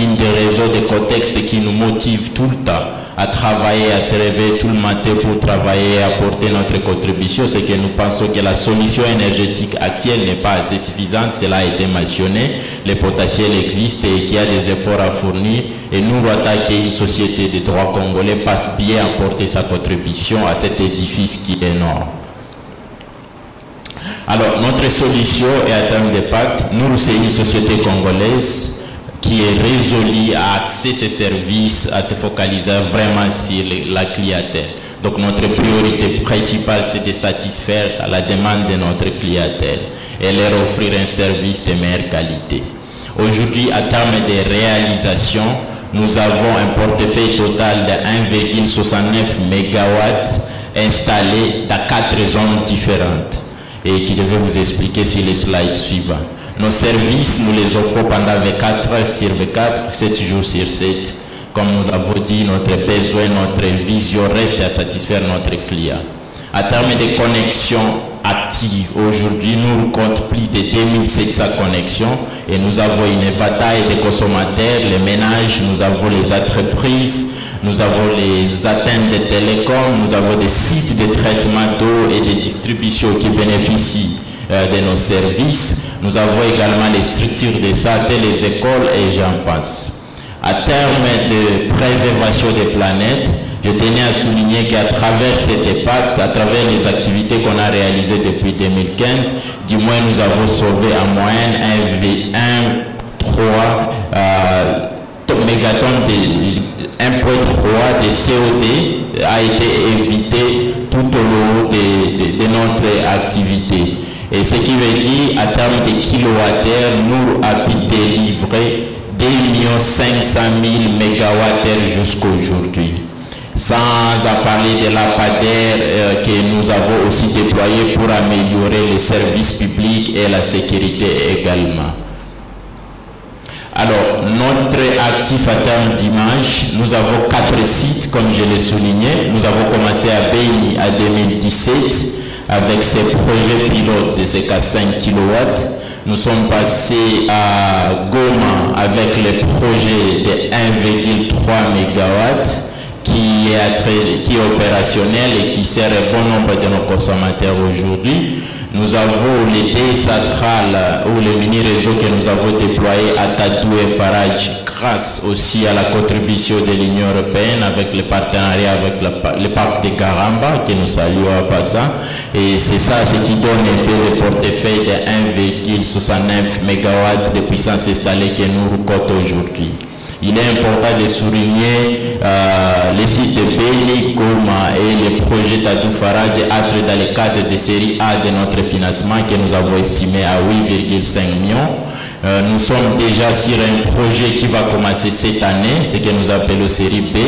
une des raisons des contextes qui nous motive tout le temps à travailler, à se réveiller tout le matin pour travailler et apporter notre contribution, c'est que nous pensons que la solution énergétique actuelle n'est pas assez suffisante, cela a été mentionné, le potentiel existe et qu'il y a des efforts à fournir et nous, en tant qu'une société de droit congolais, passe bien à apporter sa contribution à cet édifice qui est énorme. Alors, notre solution est à terme de pacte. Nous, c'est une société congolaise qui est résolue à axer ses services, à se focaliser vraiment sur la clientèle. Donc notre priorité principale, c'est de satisfaire la demande de notre clientèle et leur offrir un service de meilleure qualité. Aujourd'hui, à terme de réalisation, nous avons un portefeuille total de 1,69 MW installé dans 4 zones différentes et que je vais vous expliquer sur les slides suivants. Nos services, nous les offrons pendant 24 heures sur 24, 7 jours sur 7. Comme nous l'avons dit, notre besoin, notre vision reste à satisfaire notre client. À terme de connexions actives, aujourd'hui, nous comptons plus de 2700 connexions et nous avons une éventail de consommateurs, les ménages, nous avons les entreprises, nous avons les atteintes de télécom, nous avons des sites de traitement d'eau et de distribution qui bénéficient de nos services. Nous avons également les structures de santé, les écoles et j'en passe. À terme de préservation des planètes, je tenais à souligner qu'à travers cet impact, à travers les activités qu'on a réalisées depuis 2015, du moins nous avons sauvé en moyenne 1,3 mégatonnes de CO2 a été évité tout au long de notre activité. Et ce qui veut dire, à terme de kilowattheures, nous avons délivré 2 500 000 MWh jusqu'à aujourd'hui. Sans parler de lampadaires que nous avons aussi déployés pour améliorer les services publics et la sécurité également. Alors, notre actif à terme d'image, nous avons 4 sites, comme je l'ai souligné. Nous avons commencé à Beni en 2017 avec ces projets pilotes de ces 5 kW. Nous sommes passés à Goma avec le projet de 1,3 MW qui est opérationnel et qui sert un bon nombre de nos consommateurs aujourd'hui. Nous avons l'idée centrale ou le mini-réseau que nous avons déployé à Tadou et Faraj grâce aussi à la contribution de l'Union européenne avec le partenariat avec le parc de Karamba que nous saluons en passant. Et c'est ça, ce qui donne un peu le portefeuille de 1,69 MW de puissance installée que nous rencontrons aujourd'hui. Il est important de souligner les sites de Beni, Goma et les projets Tadou Faraj entrent dans le cadre de série A de notre financement que nous avons estimé à 8,5 millions. Nous sommes déjà sur un projet qui va commencer cette année, ce que nous appelons série B,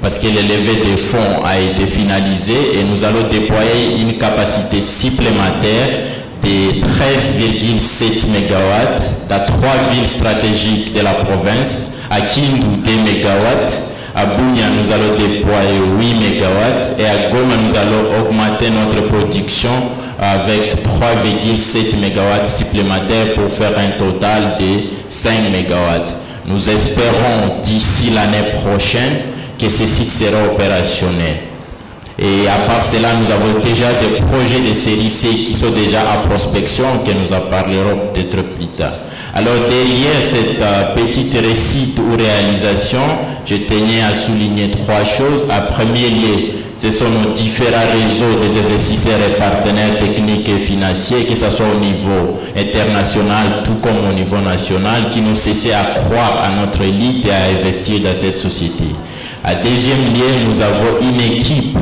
parce que le levée de fonds a été finalisé et nous allons déployer une capacité supplémentaire de 13,7 MW dans 3 villes stratégiques de la province. À Kindu, 2 MW, à Bunia, nous allons déployer 8 MW et à Goma, nous allons augmenter notre production avec 3,7 MW supplémentaires pour faire un total de 5 MW. Nous espérons d'ici l'année prochaine que ce site sera opérationnel. Et à part cela, nous avons déjà des projets de série C qui sont déjà en prospection, que nous en parlerons peut-être plus tard. Alors derrière cette petite réussite ou réalisation, je tenais à souligner 3 choses. À premier lieu, ce sont nos différents réseaux des investisseurs et partenaires techniques et financiers, que ce soit au niveau international tout comme au niveau national, qui nous cessent à croire à notre élite et à investir dans cette société. À deuxième lieu, nous avons une équipe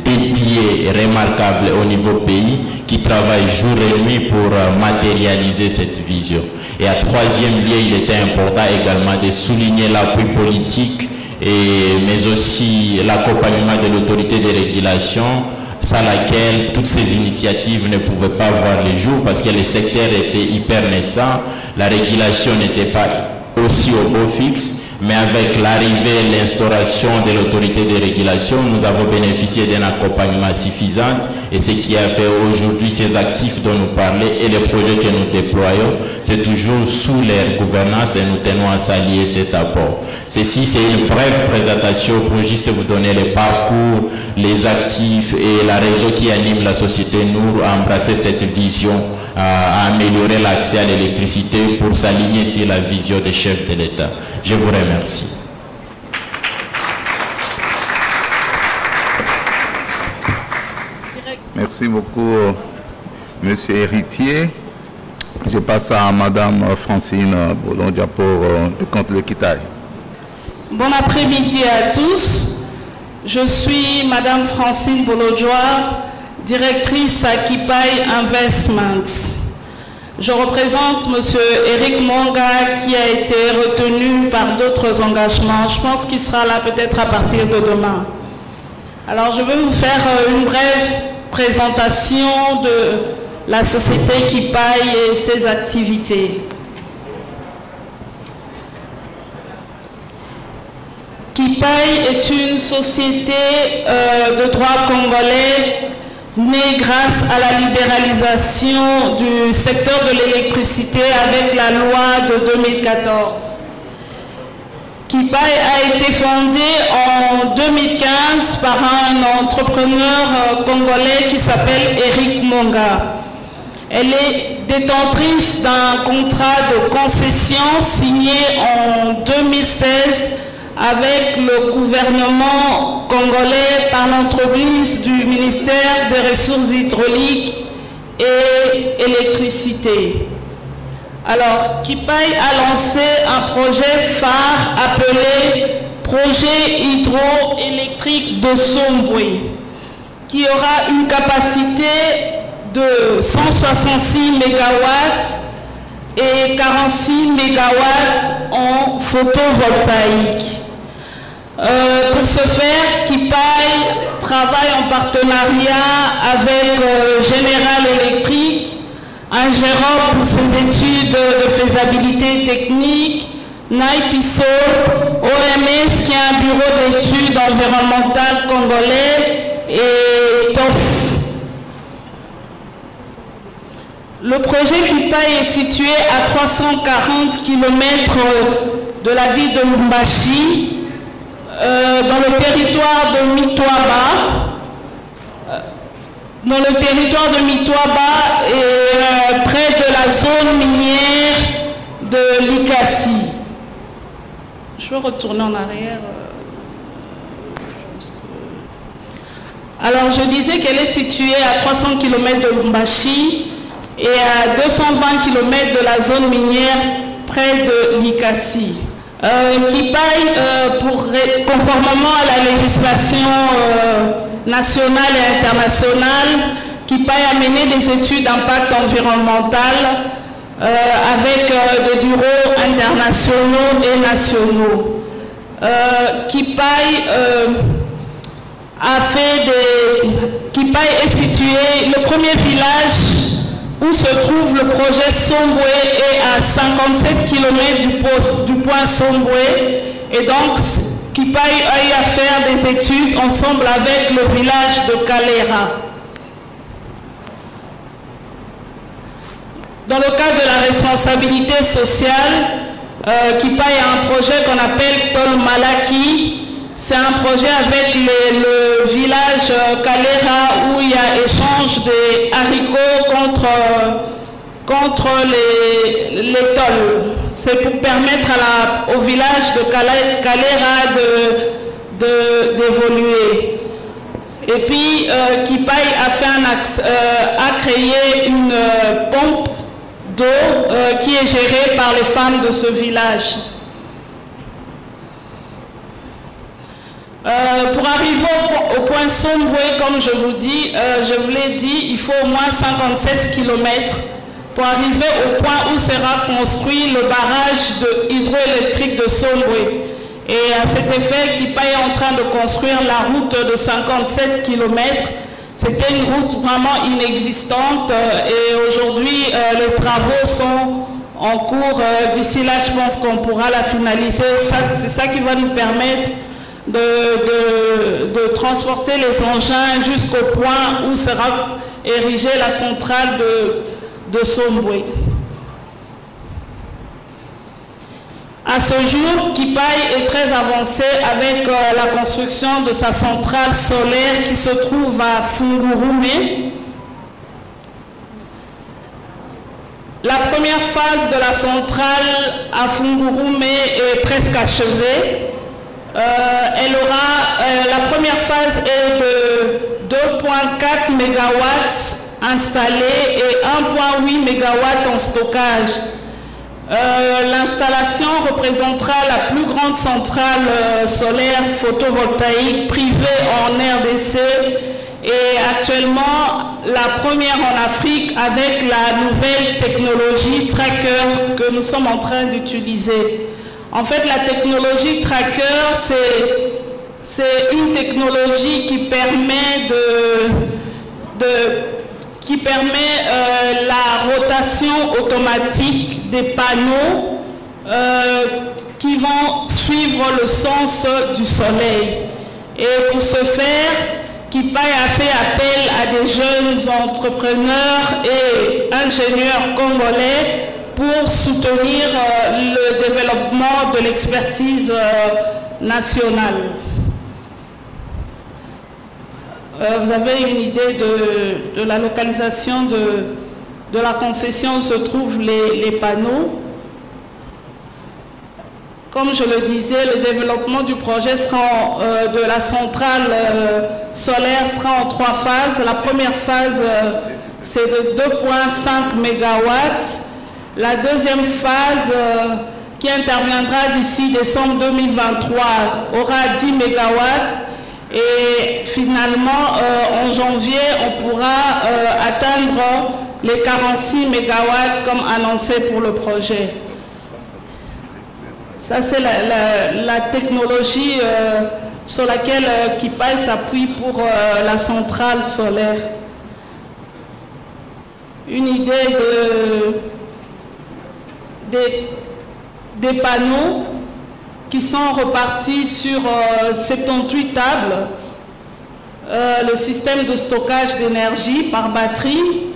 dédiée et remarquable au niveau pays qui travaille jour et nuit pour matérialiser cette vision. Et à troisième lieu, il était important également de souligner l'appui politique mais aussi l'accompagnement de l'autorité de régulation, sans laquelle toutes ces initiatives ne pouvaient pas voir le jour parce que le secteur était hyper naissant, la régulation n'était pas aussi au beau fixe. Mais avec l'arrivée et l'instauration de l'autorité de régulation, nous avons bénéficié d'un accompagnement suffisant et ce qui a fait aujourd'hui ces actifs dont nous parlons et les projets que nous déployons, c'est toujours sous leur gouvernance et nous tenons à saluer cet apport. Ceci, c'est une brève présentation pour juste vous donner le parcours, les actifs et la raison qui anime la société nous à embrasser cette vision, à améliorer l'accès à l'électricité pour s'aligner sur la vision des chefs de l'État. Je vous remercie. Merci beaucoup, Monsieur Héritier. Je passe à Madame Francine Bolondia pour le compte de Kitaï. Bon après-midi à tous. Je suis Madame Francine Bolodjoa, directrice à Kipai Investments. Je représente Monsieur Eric Monga qui a été retenu par d'autres engagements. Je pense qu'il sera là peut-être à partir de demain. Alors je vais vous faire une brève présentation de la société Kipai et ses activités. Kipai est une société de droit congolais née grâce à la libéralisation du secteur de l'électricité avec la loi de 2014. Kipai a été fondée en 2015 par un entrepreneur congolais qui s'appelle Eric Monga. Elle est détentrice d'un contrat de concession signé en 2016 avec le gouvernement congolais par l'entreprise du ministère des Ressources hydrauliques et électricité. Alors, Kipai a lancé un projet phare appelé Projet hydroélectrique de Sombwe, qui aura une capacité de 166 MW et 46 MW en photovoltaïque. Pour ce faire, Kipai travaille en partenariat avec General Electric, un gérant pour ses études de faisabilité technique, NAIPISO, OMS qui est un bureau d'études environnementales congolais et TOF. Le projet Kipai est situé à 340 km de la ville de Lubumbashi, dans le territoire de Mitwaba. Dans le territoire de Mitwaba et près de la zone minière de Likasi. Je vais retourner en arrière. Alors, je disais qu'elle est située à 300 km de Lubumbashi et à 220 km de la zone minière près de Likasi. Kipai, conformément à la législation nationale et internationale, Kipai a mené des études d'impact environnemental avec des bureaux internationaux et nationaux. Kipai est situé, le premier village où se trouve le projet Sombwe est à 57 km du point Sombwe, et donc Kipai a eu à faire des études ensemble avec le village de Kalera. Dans le cadre de la responsabilité sociale, Kipai a un projet qu'on appelle Tol Malaki. C'est un projet avec le village Kalera où il y a échange des haricots contre les tôles. C'est pour permettre au village de Kalera d'évoluer. Et puis, Kipai a créé une pompe d'eau qui est gérée par les femmes de ce village. Pour arriver au point Sombwe, comme je vous l'ai dit, il faut au moins 57 km pour arriver au point où sera construit le barrage hydroélectrique de Sombwe. Et à cet effet, Kipai est en train de construire la route de 57 km. C'était une route vraiment inexistante et aujourd'hui, les travaux sont en cours. D'ici là, je pense qu'on pourra la finaliser. C'est ça qui va nous permettre de transporter les engins jusqu'au point où sera érigée la centrale de Sombwe. À ce jour, Kipai est très avancé avec la construction de sa centrale solaire qui se trouve à Fungurume. La première phase de la centrale à Fungurume est presque achevée. La première phase est de 2,4 MW installés et 1,8 MW en stockage. L'installation représentera la plus grande centrale solaire photovoltaïque privée en RDC et actuellement la première en Afrique avec la nouvelle technologie Tracker que nous sommes en train d'utiliser. En fait, la technologie Tracker, c'est une technologie qui permet la rotation automatique des panneaux qui vont suivre le sens du soleil. Et pour ce faire, KIPAI a fait appel à des jeunes entrepreneurs et ingénieurs congolais pour soutenir le développement de l'expertise nationale. Vous avez une idée de la localisation de la concession où se trouvent les panneaux. Comme je le disais, le développement du projet sera de la centrale solaire sera en 3 phases. La première phase, c'est de 2,5 MW. La deuxième phase, qui interviendra d'ici décembre 2023, aura 10 MW. Et finalement, en janvier, on pourra atteindre les 46 MW comme annoncé pour le projet. Ça, c'est la technologie sur laquelle KIPAI s'appuie pour la centrale solaire. Une idée des panneaux qui sont repartis sur 78 tables, le système de stockage d'énergie par batterie,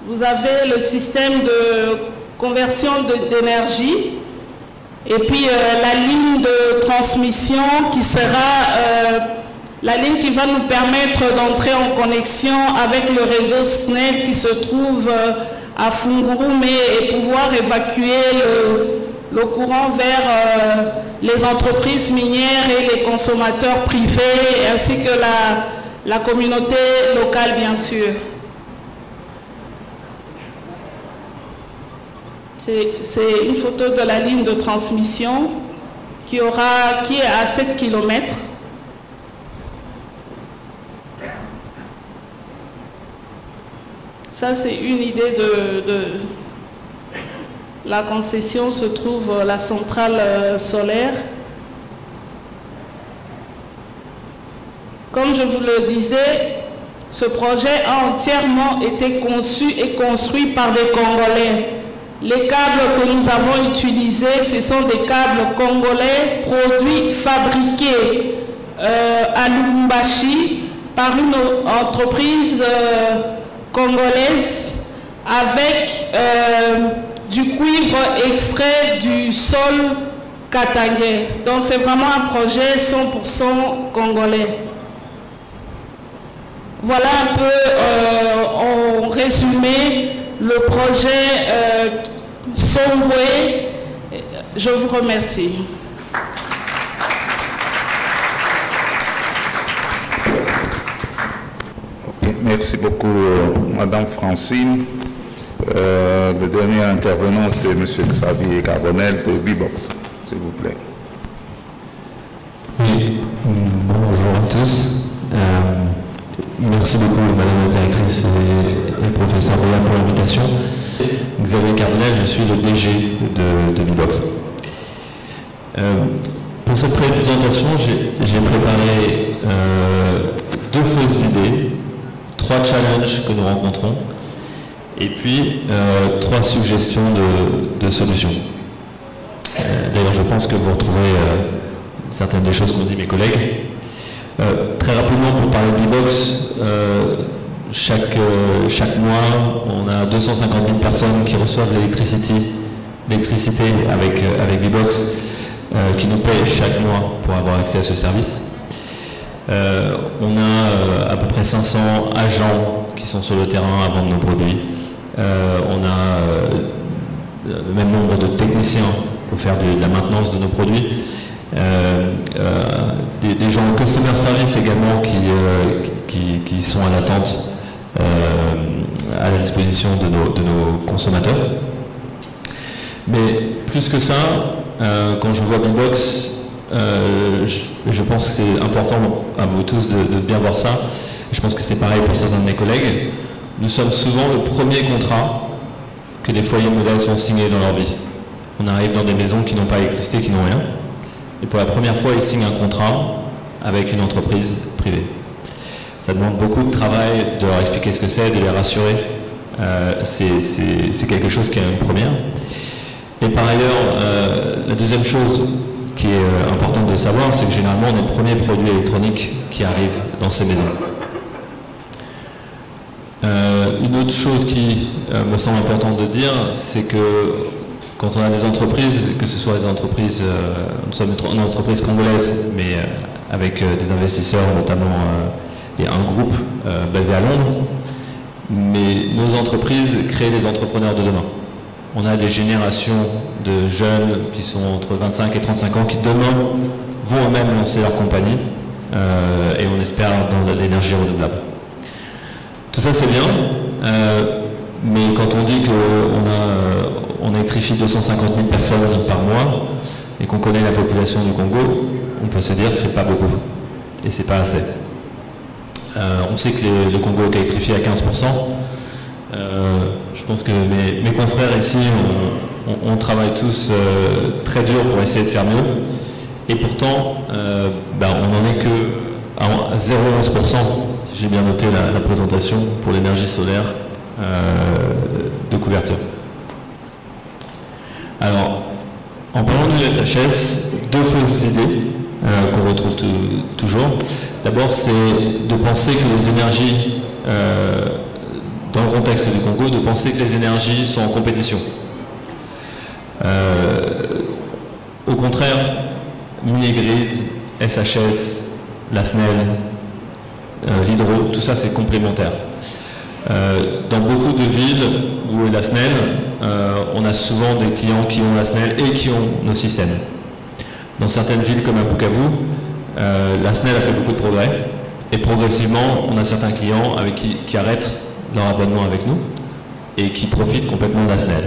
vous avez le système de conversion d'énergie, et puis la ligne de transmission qui sera la ligne qui va nous permettre d'entrer en connexion avec le réseau SNEL qui se trouve à Fungurume et pouvoir évacuer le courant vers les entreprises minières et les consommateurs privés, ainsi que la communauté locale, bien sûr. C'est une photo de la ligne de transmission qui est à 7 km. Ça, c'est une idée de la concession. Se trouve la centrale solaire. Comme je vous le disais, ce projet a entièrement été conçu et construit par des Congolais. Les câbles que nous avons utilisés, ce sont des câbles congolais produits, fabriqués à Lubumbashi par une entreprise congolaise avec du cuivre extrait du sol katangais. Donc c'est vraiment un projet 100% congolais. Voilà un peu en résumé le projet Songwe. Je vous remercie. Merci beaucoup, Madame Francine. Le dernier intervenant, c'est M. Xavier Carbonel de Bibox, s'il vous plaît. Oui, bonjour à tous. Merci beaucoup, Madame la Directrice et le professeur Roya pour l'invitation. Xavier Carbonel, je suis le DG de Bibox. Pour cette présentation, j'ai préparé 2 fausses idées, 3 challenges que nous rencontrons, et puis 3 suggestions de solutions. D'ailleurs, je pense que vous retrouvez certaines des choses qu'ont dit mes collègues. Très rapidement, pour parler de Bibox, chaque mois, on a 250 000 personnes qui reçoivent l'électricité avec Bibox, qui nous payent chaque mois pour avoir accès à ce service. On a à peu près 500 agents qui sont sur le terrain à vendre nos produits. On a le même nombre de techniciens pour faire de la maintenance de nos produits. Des gens en customer service également qui sont à l'attente, à la disposition de nos consommateurs. Mais plus que ça, quand je vois Bbox, je pense que c'est important à vous tous de bien voir ça. Je pense que c'est pareil pour certains de mes collègues. Nous sommes souvent le premier contrat que les foyers modestes vont signer dans leur vie. On arrive dans des maisons qui n'ont pas d'électricité, qui n'ont rien. Et pour la première fois, ils signent un contrat avec une entreprise privée. Ça demande beaucoup de travail de leur expliquer ce que c'est, de les rassurer. C'est quelque chose qui est une première. Et par ailleurs, la deuxième chose qui est importante de savoir, c'est que généralement, on est le premier produit électronique qui arrive dans ces maisons. Une autre chose qui me semble importante de dire, c'est que quand on a des entreprises, que ce soit des entreprises, nous sommes une entreprise congolaise, mais avec des investisseurs notamment et un groupe basé à Londres, mais nos entreprises créent des entrepreneurs de demain. On a des générations de jeunes qui sont entre 25 et 35 ans qui demain vont eux-mêmes lancer leur compagnie et on espère dans l'énergie renouvelable. Tout ça c'est bien, mais quand on dit qu'on électrifie 250 000 personnes par mois et qu'on connaît la population du Congo, on peut se dire que c'est pas beaucoup et c'est pas assez. On sait que le Congo est électrifié à 15%. Je pense que mes confrères ici, on travaille tous très dur pour essayer de faire mieux. Et pourtant, on n'en est que à 0,11%. J'ai bien noté la présentation pour l'énergie solaire de couverture. Alors, en parlant du SHS, deux fausses idées qu'on retrouve toujours. D'abord, c'est de penser que les énergies, dans le contexte du Congo, de penser que les énergies sont en compétition. Au contraire, Minigrid, SHS, la SNEL, l'hydro, tout ça c'est complémentaire. Dans beaucoup de villes où est la SNEL, on a souvent des clients qui ont la SNEL et qui ont nos systèmes. Dans certaines villes comme à Bukavu, la SNEL a fait beaucoup de progrès et progressivement on a certains clients avec qui arrêtent leur abonnement avec nous et qui profitent complètement de la SNEL.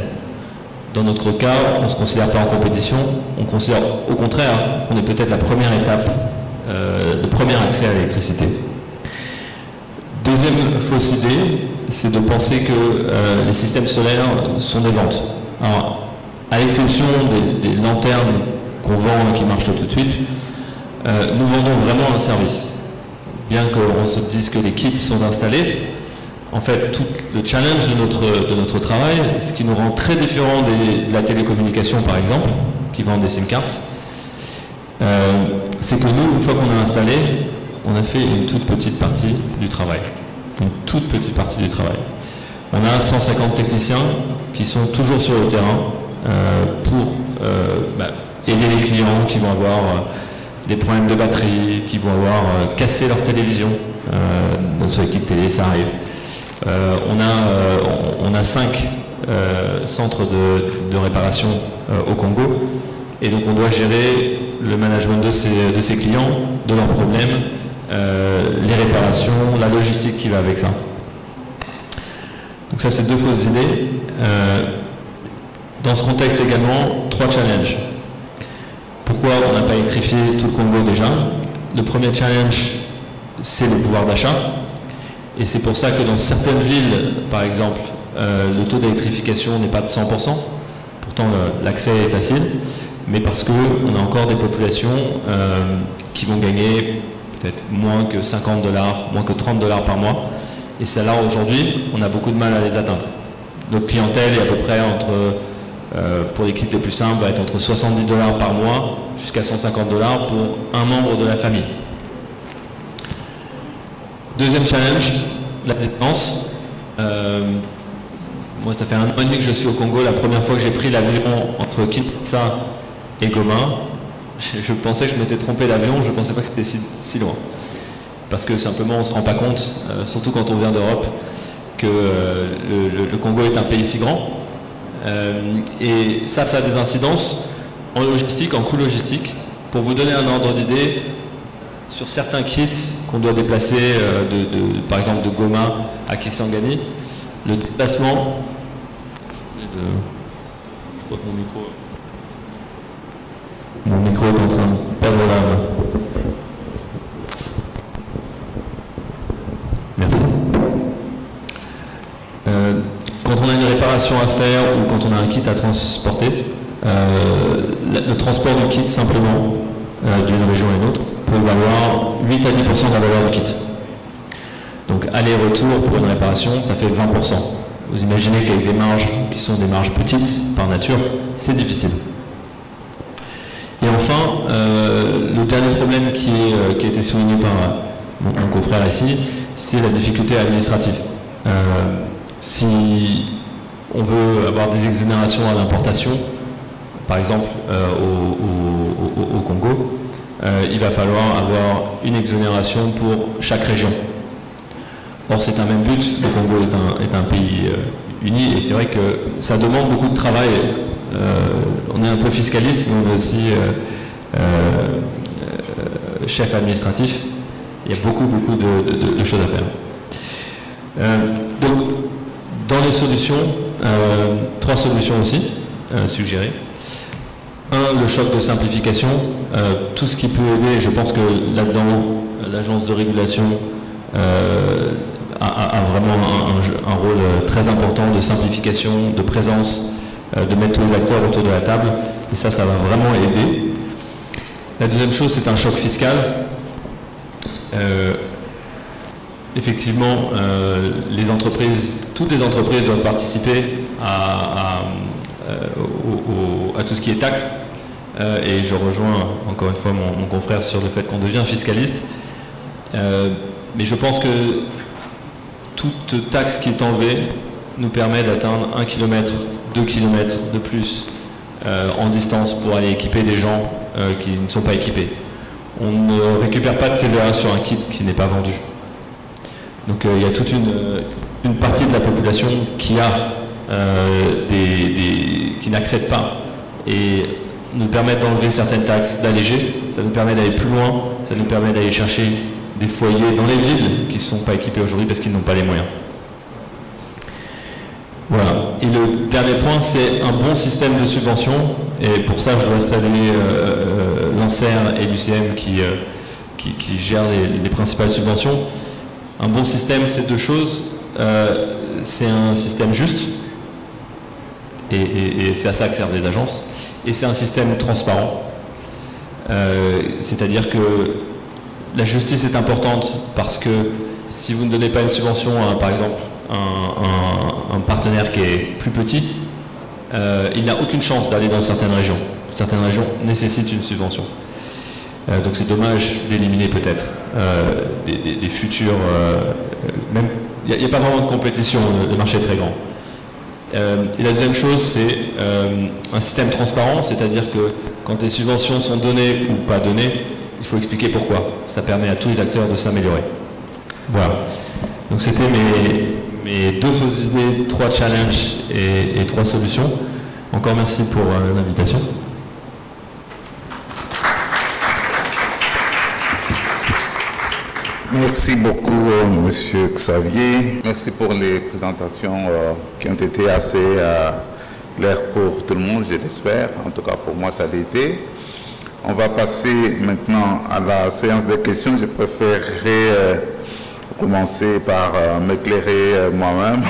Dans notre cas, on ne se considère pas en compétition, on considère au contraire qu'on est peut-être la première étape, le premier accès à l'électricité. Deuxième fausse idée, c'est de penser que les systèmes solaires sont des ventes. Alors, à l'exception des lanternes qu'on vend et qui marchent tout de suite, nous vendons vraiment un service. Bien qu'on se dise que les kits sont installés, en fait, tout le challenge de notre travail, ce qui nous rend très différent de la télécommunication, par exemple, qui vend des SIM cards, c'est que nous, une fois qu'on a installé, on a fait une toute petite partie du travail. Une toute petite partie du travail. On a 150 techniciens qui sont toujours sur le terrain pour aider les clients qui vont avoir des problèmes de batterie, qui vont avoir cassé leur télévision. Dans ce équipe télé, ça arrive. On a 5 centres de réparation au Congo et donc on doit gérer le management de ces clients, de leurs problèmes, les réparations, la logistique qui va avec ça. Donc ça c'est deux fausses idées. Dans ce contexte également, 3 challenges. Pourquoi on n'a pas électrifié tout le Congo déjà? Le premier challenge, c'est le pouvoir d'achat. Et c'est pour ça que dans certaines villes, par exemple, le taux d'électrification n'est pas de 100%. Pourtant, l'accès est facile. Mais parce qu'on a encore des populations qui vont gagner peut-être moins que 50 $, moins que 30 $ par mois. Et celles-là, aujourd'hui, on a beaucoup de mal à les atteindre. Notre clientèle est à peu près pour les kits les plus simples, va être entre 70 $ par mois jusqu'à 150 $ pour un membre de la famille. Deuxième challenge, la distance. Moi, ça fait 1 an et demi que je suis au Congo. La première fois que j'ai pris l'avion entre Kinshasa et Goma, je pensais que je m'étais trompé d'avion, je ne pensais pas que c'était si loin. Parce que simplement, on ne se rend pas compte, surtout quand on vient d'Europe, que le Congo est un pays si grand. Et ça a des incidences en logistique, en coût logistique. Pour vous donner un ordre d'idée, sur certains kits qu'on doit déplacer, par exemple de Goma à Kisangani, le déplacement, je crois que mon micro est en train de perdre l'âme. Merci. Quand on a une réparation à faire ou quand on a un kit à transporter, le transport du kit simplement d'une région à une autre peut valoir 8 à 10% de la valeur du kit. Donc aller-retour pour une réparation, ça fait 20%. Vous imaginez qu'avec des marges qui sont des marges petites par nature, c'est difficile. Et enfin, le dernier problème qui a été souligné par mon confrère ici, c'est la difficulté administrative. Si on veut avoir des exonérations à l'importation, par exemple au Congo, il va falloir avoir une exonération pour chaque région. Or, c'est un même but, le Congo est un pays uni, et c'est vrai que ça demande beaucoup de travail. On est un peu fiscaliste, mais on est aussi chef administratif. Il y a beaucoup de choses à faire. Donc, dans les solutions, 3 solutions aussi suggérées. 1, le choc de simplification, tout ce qui peut aider, et je pense que là-dedans, l'agence de régulation a vraiment un rôle très important de simplification, de présence, de mettre tous les acteurs autour de la table, et ça va vraiment aider. La deuxième chose, c'est un choc fiscal. Effectivement, les entreprises, toutes les entreprises doivent participer à tout ce qui est taxes, et je rejoins encore une fois mon confrère sur le fait qu'on devient fiscaliste, mais je pense que toute taxe qui est enlevée nous permet d'atteindre 1 km, 2 km de plus en distance pour aller équiper des gens qui ne sont pas équipés. On ne récupère pas de TVA sur un kit qui n'est pas vendu. Donc il y a toute une partie de la population qui n'accède pas, et nous permet d'enlever certaines taxes, d'alléger, ça nous permet d'aller plus loin, ça nous permet d'aller chercher des foyers dans les villes qui ne sont pas équipés aujourd'hui parce qu'ils n'ont pas les moyens. Voilà. Et le dernier point, c'est un bon système de subvention, et pour ça je dois saluer l'ANSER et l'UCM qui gèrent les principales subventions. Un bon système, c'est 2 choses. C'est un système juste, et c'est à ça que servent les agences, et c'est un système transparent. C'est-à-dire que la justice est importante parce que si vous ne donnez pas une subvention à, par exemple, un partenaire qui est plus petit, il n'a aucune chance d'aller dans certaines régions. Certaines régions nécessitent une subvention. Donc c'est dommage d'éliminer peut-être des futurs... même il n'y a pas vraiment de compétition, le marché est très grand. Et la deuxième chose, c'est un système transparent, c'est-à-dire que quand les subventions sont données ou pas données, il faut expliquer pourquoi. Ça permet à tous les acteurs de s'améliorer. Voilà. Donc c'était mes 2 fausses idées, 3 challenges et 3 solutions. Encore merci pour l'invitation. Merci beaucoup, Monsieur Xavier. Merci pour les présentations qui ont été assez claires pour tout le monde, je l'espère. En tout cas, pour moi, ça l'a été. On va passer maintenant à la séance de questions. Je préférerais commencer par m'éclairer moi-même.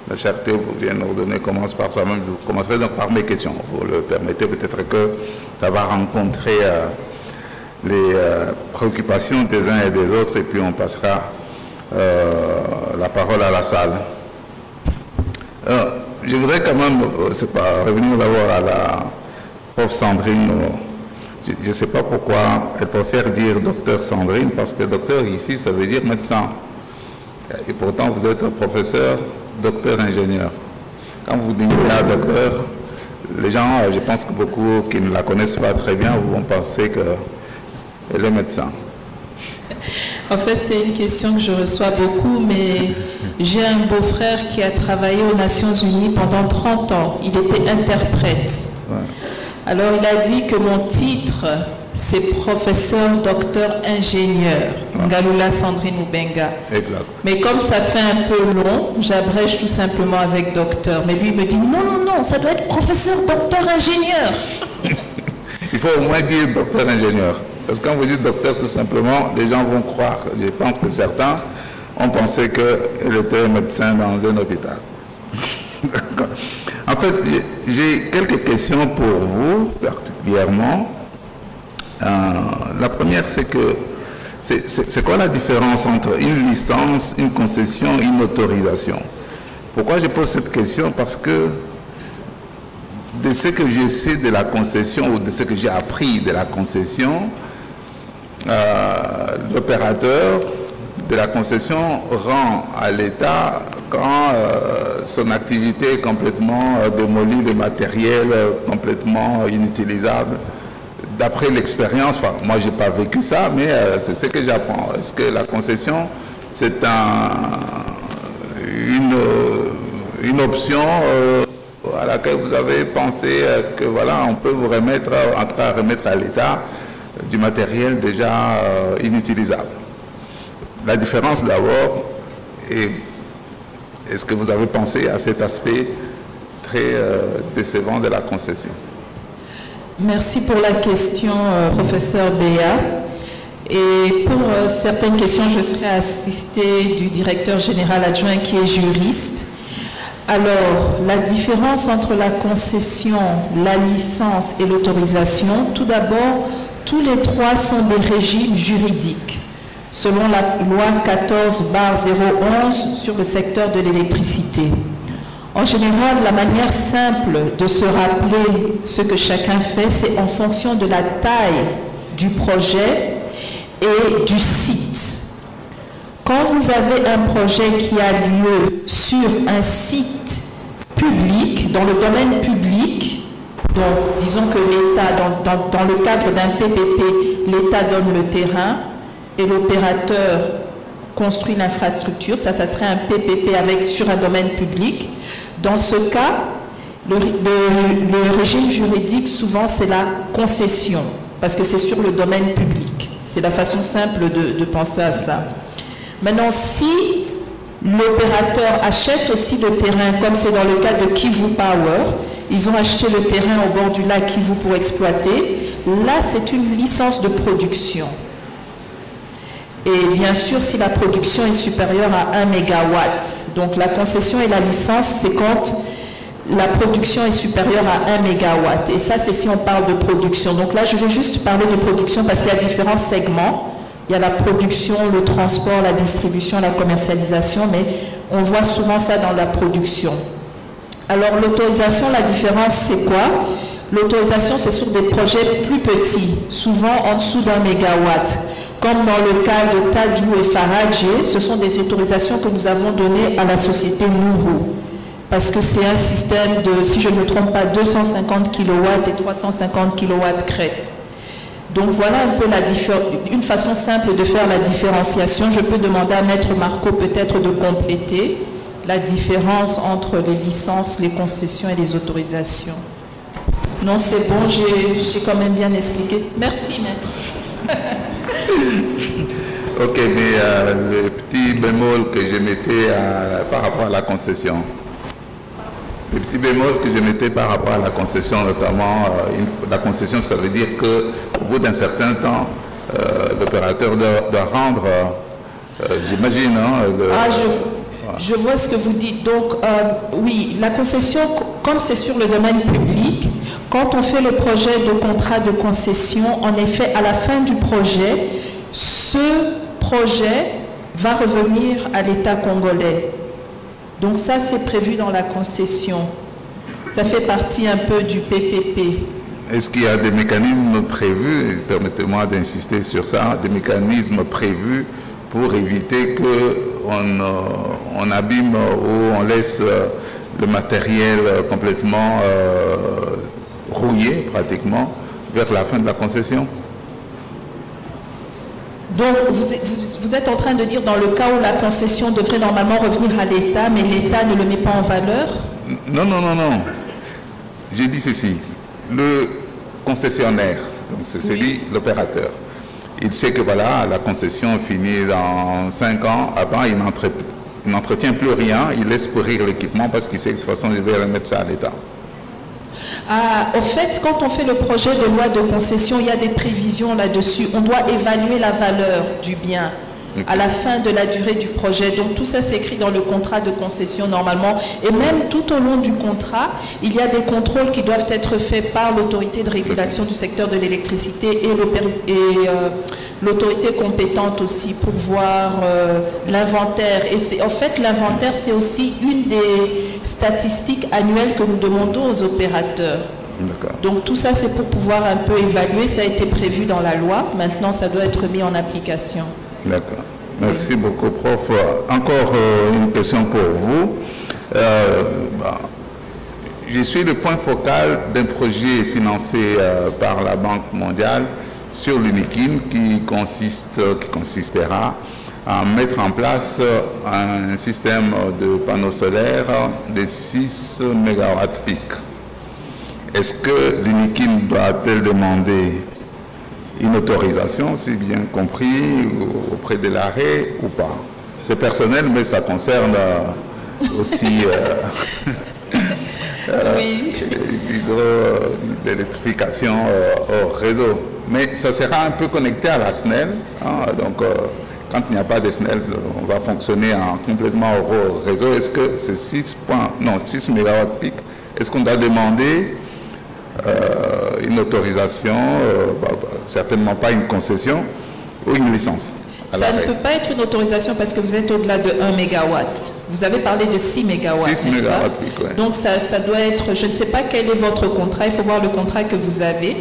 La charité bien ordonnée commence par soi-même. Je commencerai donc par mes questions. Vous le permettez, peut-être que ça va rencontrer les préoccupations des uns et des autres, et puis on passera la parole à la salle. Je voudrais quand même, c'est pas revenir d'abord à la prof Sandrine. Je ne sais pas pourquoi elle préfère dire docteur Sandrine, parce que docteur ici, ça veut dire médecin. Et pourtant, vous êtes un professeur, docteur ingénieur. Quand vous dites docteur, les gens, je pense que beaucoup qui ne la connaissent pas très bien vont penser qu'elle est médecin. En fait, c'est une question que je reçois beaucoup, mais j'ai un beau-frère qui a travaillé aux Nations Unies pendant 30 ans. Il était interprète. Ouais. Alors, il a dit que mon titre c'est professeur, docteur, ingénieur. Ngalula Sandrine Oubenga. Exact. Mais comme ça fait un peu long, j'abrège tout simplement avec docteur. Mais lui il me dit non, non, non, ça doit être professeur, docteur, ingénieur. Il faut au moins dire docteur, ingénieur. Parce que quand vous dites docteur, tout simplement, les gens vont croire. Je pense que certains ont pensé qu'elle était médecin dans un hôpital. En fait, j'ai quelques questions pour vous, particulièrement. La première, c'est que c'est quoi la différence entre une licence, une concession et une autorisation? Pourquoi je pose cette question? Parce que de ce que je sais de la concession ou de ce que j'ai appris de la concession, l'opérateur de la concession rend à l'État quand son activité est complètement démolie, le matériel complètement inutilisable. D'après l'expérience, enfin, moi je n'ai pas vécu ça, mais c'est ce que j'apprends. Est-ce que la concession, c'est une option à laquelle vous avez pensé que voilà, on peut vous remettre à l'État du matériel déjà inutilisable? La différence d'abord, est-ce que vous avez pensé à cet aspect très décevant de la concession? Merci pour la question, professeur Béa. Et pour certaines questions, je serai assistée du directeur général adjoint qui est juriste. Alors, la différence entre la concession, la licence et l'autorisation, tout d'abord, tous les trois sont des régimes juridiques, selon la loi 14/011 sur le secteur de l'électricité. En général, la manière simple de se rappeler ce que chacun fait, c'est en fonction de la taille du projet et du site. Quand vous avez un projet qui a lieu sur un site public, dans le domaine public, donc disons que l'État, dans le cadre d'un PPP, l'État donne le terrain et l'opérateur construit l'infrastructure, ça serait un PPP sur un domaine public. Dans ce cas, le régime juridique, souvent, c'est la concession, parce que c'est sur le domaine public. C'est la façon simple de penser à ça. Maintenant, si l'opérateur achète aussi le terrain, comme c'est dans le cas de Kivu Power, ils ont acheté le terrain au bord du lac Kivu pour exploiter, là, c'est une licence de production. Et bien sûr, si la production est supérieure à 1 mégawatt, donc la concession et la licence, c'est quand la production est supérieure à 1 mégawatt. Et ça, c'est si on parle de production. Donc là, je vais juste parler de production parce qu'il y a différents segments. Il y a la production, le transport, la distribution, la commercialisation, mais on voit souvent ça dans la production. Alors l'autorisation, la différence, c'est quoi? L'autorisation, c'est sur des projets plus petits, souvent en dessous d'1 mégawatt. Comme dans le cas de Tadjou et Faradje, ce sont des autorisations que nous avons données à la société Nourou. Parce que c'est un système de, si je ne me trompe pas, 250 kW et 350 kW crête. Donc voilà un peu une façon simple de faire la différenciation. Je peux demander à Maître Marco peut-être de compléter la différence entre les licences, les concessions et les autorisations. Non, c'est bon, j'ai quand même bien expliqué. Merci, Maître. Ok, mais le petit bémol que je mettais par rapport à la concession. Le petit bémol que je mettais par rapport à la concession, notamment, la concession, ça veut dire qu'au bout d'un certain temps, l'opérateur doit rendre, j'imagine, je vois ce que vous dites. Donc, oui, la concession, comme c'est sur le domaine public, quand on fait le projet de contrat de concession, en effet, à la fin du projet, ce projet va revenir à l'État congolais. Donc ça, c'est prévu dans la concession. Ça fait partie un peu du PPP. Est-ce qu'il y a des mécanismes prévus, permettez-moi d'insister sur ça, des mécanismes prévus pour éviter qu'on abîme ou on laisse le matériel complètement rouillé, pratiquement, vers la fin de la concession? Donc, vous êtes en train de dire dans le cas où la concession devrait normalement revenir à l'État, mais l'État ne le met pas en valeur? Non, non, non, non. J'ai dit ceci. Le concessionnaire, Donc c'est celui, l'opérateur. Il sait que voilà, la concession finit dans 5 ans, avant il n'entretient plus rien, il laisse pourrir l'équipement parce qu'il sait que de toute façon il va remettre ça à l'État. Au fait, quand on fait le projet de loi de concession, il y a des prévisions là-dessus. On doit évaluer la valeur du bien à la fin de la durée du projet. Donc tout ça s'écrit dans le contrat de concession normalement. Et même tout au long du contrat, il y a des contrôles qui doivent être faits par l'autorité de régulation du secteur de l'électricité et l'autorité compétente aussi pour voir l'inventaire. Et en fait, l'inventaire, c'est aussi une des statistiques annuelles que nous demandons aux opérateurs. Donc tout ça, c'est pour pouvoir un peu évaluer. Ça a été prévu dans la loi. Maintenant, ça doit être mis en application. D'accord. Merci beaucoup, prof. Encore une question pour vous. Je suis le point focal d'un projet financé par la Banque mondiale sur l'UNIKIN qui consistera à mettre en place un système de panneaux solaires de 6 MW pic. Est-ce que l'UNIKIN doit-elle demander une autorisation, si bien compris, auprès de l'arrêt ou pas? C'est personnel, mais ça concerne aussi l'électrification au réseau. Mais ça sera un peu connecté à la SNEL. Hein, donc, quand il n'y a pas de SNEL, on va fonctionner complètement au réseau. Est-ce que c'est 6 MW pic? Est-ce qu'on doit demander une autorisation, certainement pas une concession ou une licence? Ça ne peut pas être une autorisation parce que vous êtes au-delà de 1 MW. Vous avez parlé de 6 MW, n'est-ce pas? Ouais. Donc ça doit être, je ne sais pas quel est votre contrat, il faut voir le contrat que vous avez.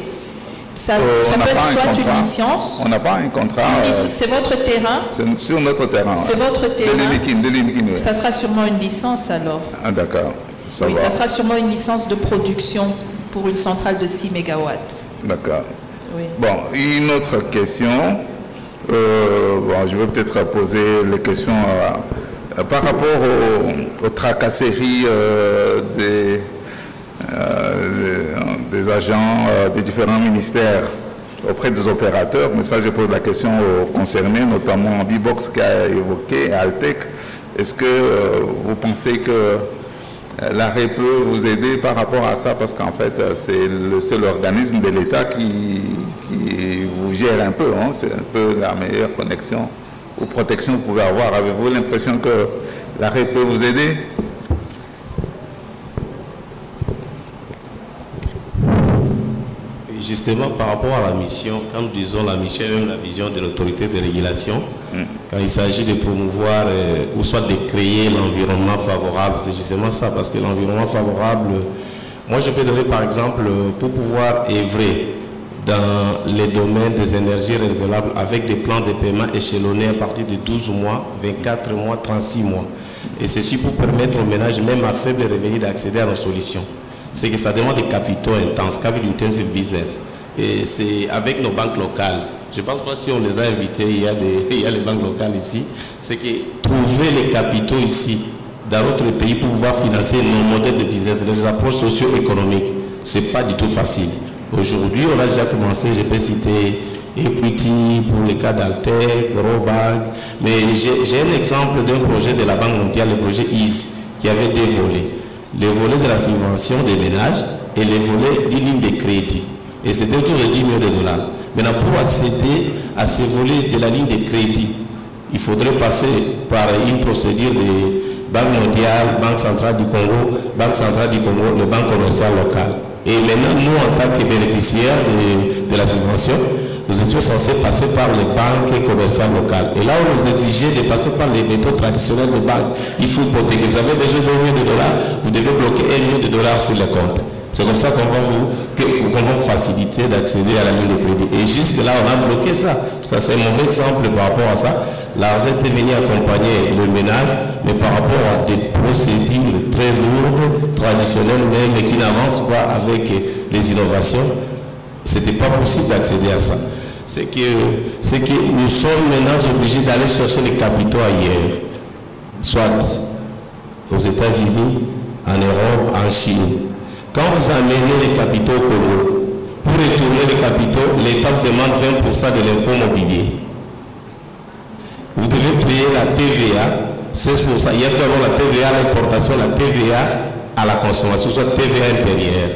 Ça peut être soit une licence. On n'a pas un contrat. C'est votre terrain? C'est sur notre terrain. C'est votre terrain. De l'UNIKIN, oui. Ça sera sûrement une licence alors. Ah d'accord. Oui, ça sera sûrement une licence de production pour une centrale de 6 MW. D'accord. Oui. Bon, une autre question. Je vais peut-être poser les questions par rapport aux tracasseries des agents des différents ministères auprès des opérateurs. Mais ça, je pose la question aux concernés, notamment Bibox qui a évoqué, Altec. Est-ce que vous pensez que l'arrêt peut vous aider par rapport à ça? Parce qu'en fait, c'est le seul organisme de l'État qui vous gère un peu. Hein. C'est un peu la meilleure connexion ou protection que vous pouvez avoir. Avez-vous l'impression que l'arrêt peut vous aider? Justement, par rapport à la mission, quand nous disons la mission et même la vision de l'autorité de régulation, quand il s'agit de promouvoir ou soit de créer l'environnement favorable, c'est justement ça, parce que l'environnement favorable, moi je peux donner par exemple, pour pouvoir œuvrer dans les domaines des énergies renouvelables avec des plans de paiement échelonnés à partir de 12 mois, 24 mois, 36 mois. Et ceci pour permettre aux ménages, même à faible revenu, d'accéder à nos solutions. C'est que ça demande des capitaux intenses, capital intensive business. Et c'est avec nos banques locales. Je ne pense pas si on les a invités, il y a les banques locales ici. C'est que trouver les capitaux ici, dans notre pays, pour pouvoir financer nos modèles de business, les approches socio-économiques, ce n'est pas du tout facile. Aujourd'hui, on a déjà commencé, je peux citer Equity pour le cas d'Altec, Robank, mais j'ai un exemple d'un projet de la Banque mondiale, le projet EASE, qui avait deux volets. Le volet de la subvention des ménages et le volet d'une ligne de crédit. Et c'était autour de 10 millions de dollars. Maintenant, pour accéder à ce volet de la ligne de crédit, il faudrait passer par une procédure de Banque mondiale, Banque centrale du Congo, le Banque commerciale locale. Et maintenant, nous, en tant que bénéficiaires de la subvention, nous étions censés passer par les banques commerciales locales. Et là, on nous exigeait de passer par les méthodes traditionnelles de banque. Il faut hypothéquer. Vous avez besoin de 1 million de dollars, vous devez bloquer 1 million de dollars sur le compte. C'est comme ça qu'on va vous faciliter d'accéder à la ligne de crédit. Et jusque-là, on a bloqué ça. Ça, c'est un mauvais exemple par rapport à ça. L'argent peut venir accompagner le ménage, mais par rapport à des procédures très lourdes, traditionnelles même, mais qui n'avancent pas avec les innovations, ce n'était pas possible d'accéder à ça. C'est que nous sommes maintenant obligés d'aller chercher les capitaux ailleurs, soit aux États-Unis, en Europe, en Chine. Quand vous amenez les capitaux au Congo, pour retourner les capitaux, l'État vous demande 20% de l'impôt mobilier. Vous devez payer la TVA, 16%. Il y a d'abord la TVA à l'importation, la TVA à la consommation, soit TVA intérieure.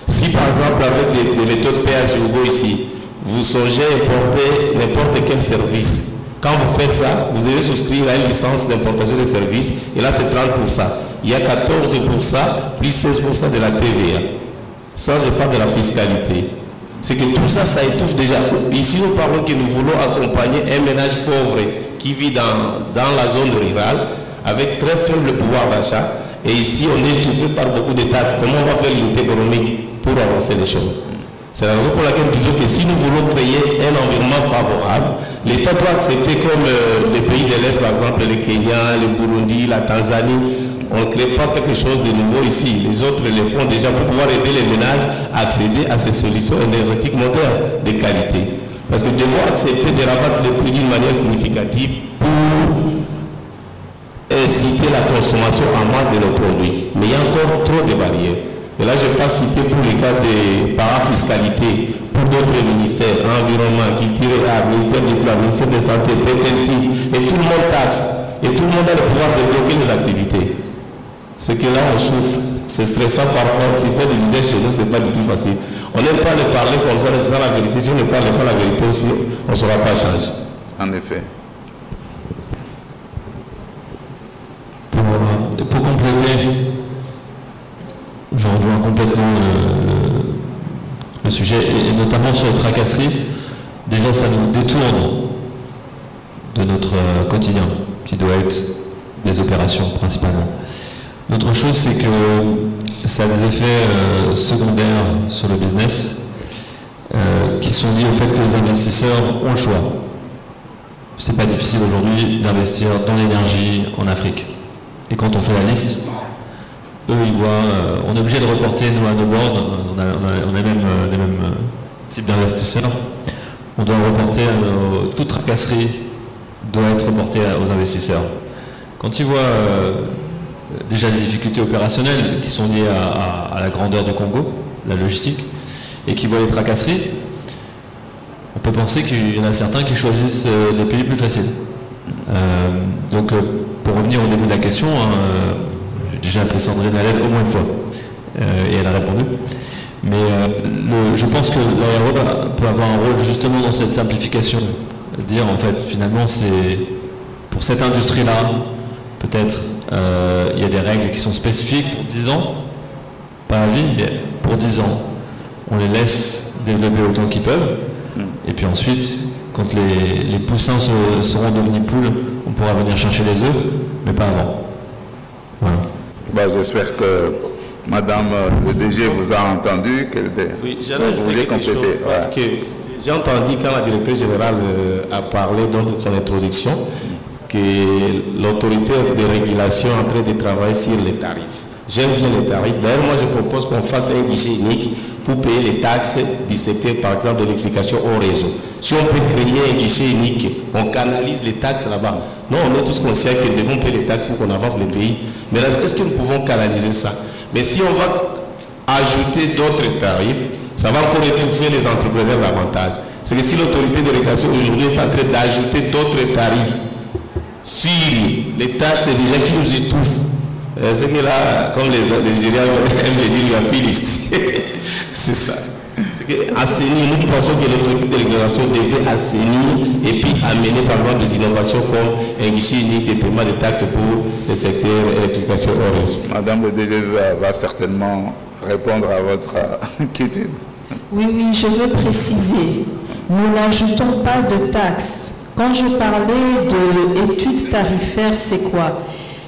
Si par exemple avec des méthodes pay-as-you-go ici, vous songez à importer n'importe quel service, quand vous faites ça, vous devez souscrire à une licence d'importation de services, et là c'est 30%. Il y a 14% plus 16% de la TVA. Ça, je parle de la fiscalité. C'est que tout ça, ça étouffe déjà. Ici, nous parlons que nous voulons accompagner un ménage pauvre qui vit dans la zone rurale avec très faible pouvoir d'achat. Et ici, on est étouffé par beaucoup de taxes. Comment on va faire l'unité économique pour avancer les choses? C'est la raison pour laquelle nous disons que si nous voulons créer un environnement favorable, l'État doit accepter comme les pays de l'Est, par exemple le Kenya, le Burundi, la Tanzanie. On ne crée pas quelque chose de nouveau ici. Les autres le font déjà pour pouvoir aider les ménages à accéder à ces solutions énergétiques modernes de qualité. Parce que nous devons accepter de rabattre les prix d'une manière significative pour inciter la consommation en masse de nos produits. Mais il y a encore trop de barrières. Et là, je ne vais pas citer pour les cas de parafiscalité, pour d'autres ministères, environnement, culture, ministère du plan, ministère de santé, PTT, et tout le monde taxe. Et tout le monde a le pouvoir de bloquer les activités. Ce que là, on souffre. C'est stressant parfois. S'il fait des visages chez nous, ce n'est pas du tout facile. On n'aime pas le parler comme ça, c'est ça la vérité. Si on ne parle pas la vérité aussi, on ne saura pas changer. En effet. Pour compléter, je rejoins complètement le sujet, et notamment sur les tracasseries. Déjà, ça nous détourne de notre quotidien, qui doit être des opérations principalement. L'autre chose, c'est que ça a des effets secondaires sur le business qui sont liés au fait que les investisseurs ont le choix. C'est pas difficile aujourd'hui d'investir dans l'énergie en Afrique. Et quand on fait la liste, eux, ils voient, on est obligé de reporter, nous, à nos boards, on a même les mêmes types d'investisseurs, on doit reporter toute tracasserie doit être reportée aux investisseurs. Quand ils voient déjà les difficultés opérationnelles qui sont liées à la grandeur du Congo, la logistique, et qui voient les tracasseries, on peut penser qu'il y en a certains qui choisissent des pays plus faciles. Donc, pour revenir au début de la question, j'ai déjà appelé Sandrine à l'aide au moins une fois, et elle a répondu. Mais je pense que l'ARO peut avoir un rôle justement dans cette simplification. Dire en fait, finalement, c'est pour cette industrie-là, peut-être, il y a des règles qui sont spécifiques pour 10 ans, pas à vie, mais pour 10 ans. On les laisse développer autant qu'ils peuvent, et puis ensuite, quand les poussins seront devenus poules, on pourra venir chercher les œufs, mais pas avant. Voilà. Bah, j'espère que Madame le DG vous a entendu. Oui, j'allais ajouter quelque chose, parce que j'ai entendu quand la directrice générale a parlé dans son introduction que l'autorité de régulation est en train de travailler sur les tarifs. J'aime bien les tarifs. D'ailleurs, moi, je propose qu'on fasse un guichet unique pour payer les taxes du secteur, par exemple, de l'électrification au réseau. Si on peut créer un guichet unique, on canalise les taxes là-bas. Non, on est tous conscients que nous devons payer les taxes pour qu'on avance les pays. Mais est-ce que nous pouvons canaliser ça? Mais si on va ajouter d'autres tarifs, ça va encore étouffer les entrepreneurs davantage. C'est que si l'autorité de régulation aujourd'hui est en train d'ajouter d'autres tarifs sur les taxes déjà qui nous étouffent, c'est que là, comme les Nigériens aiment le dire, you are finished. C'est ça. C'est qu'assainir, nous pensons que l'autorité de régulation devait assainir et puis amener par exemple des innovations comme un guichet unique de paiement de taxes pour le secteur électrification hors réseau. Madame le DG va certainement répondre à votre inquiétude. Oui, je veux préciser. Nous n'ajoutons pas de taxes. Quand je parlais d'études tarifaires, c'est quoi?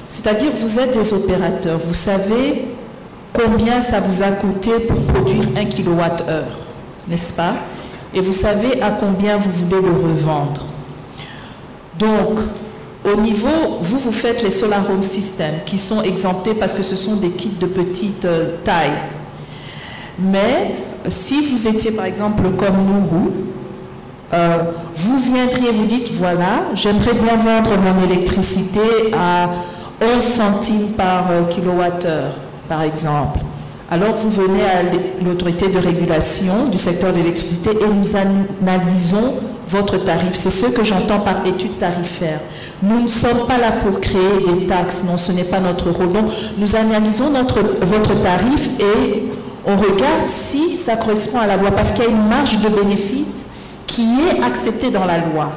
C'est-à-dire, vous êtes des opérateurs, vous savez combien ça vous a coûté pour produire 1 kWh, n'est-ce pas? Et vous savez à combien vous voulez le revendre. Donc, au niveau, vous faites les Solar Home Systems qui sont exemptés parce que ce sont des kits de petite taille. Mais si vous étiez par exemple comme Nourou, vous viendriez, vous dites, voilà, j'aimerais bien vendre mon électricité à 11 centimes par kilowattheure, par exemple. Alors vous venez à l'autorité de régulation du secteur de l'électricité et nous analysons votre tarif. C'est ce que j'entends par étude tarifaire. Nous ne sommes pas là pour créer des taxes, non, ce n'est pas notre rôle. Donc nous analysons votre tarif et on regarde si ça correspond à la loi, parce qu'il y a une marge de bénéfice qui est acceptée dans la loi.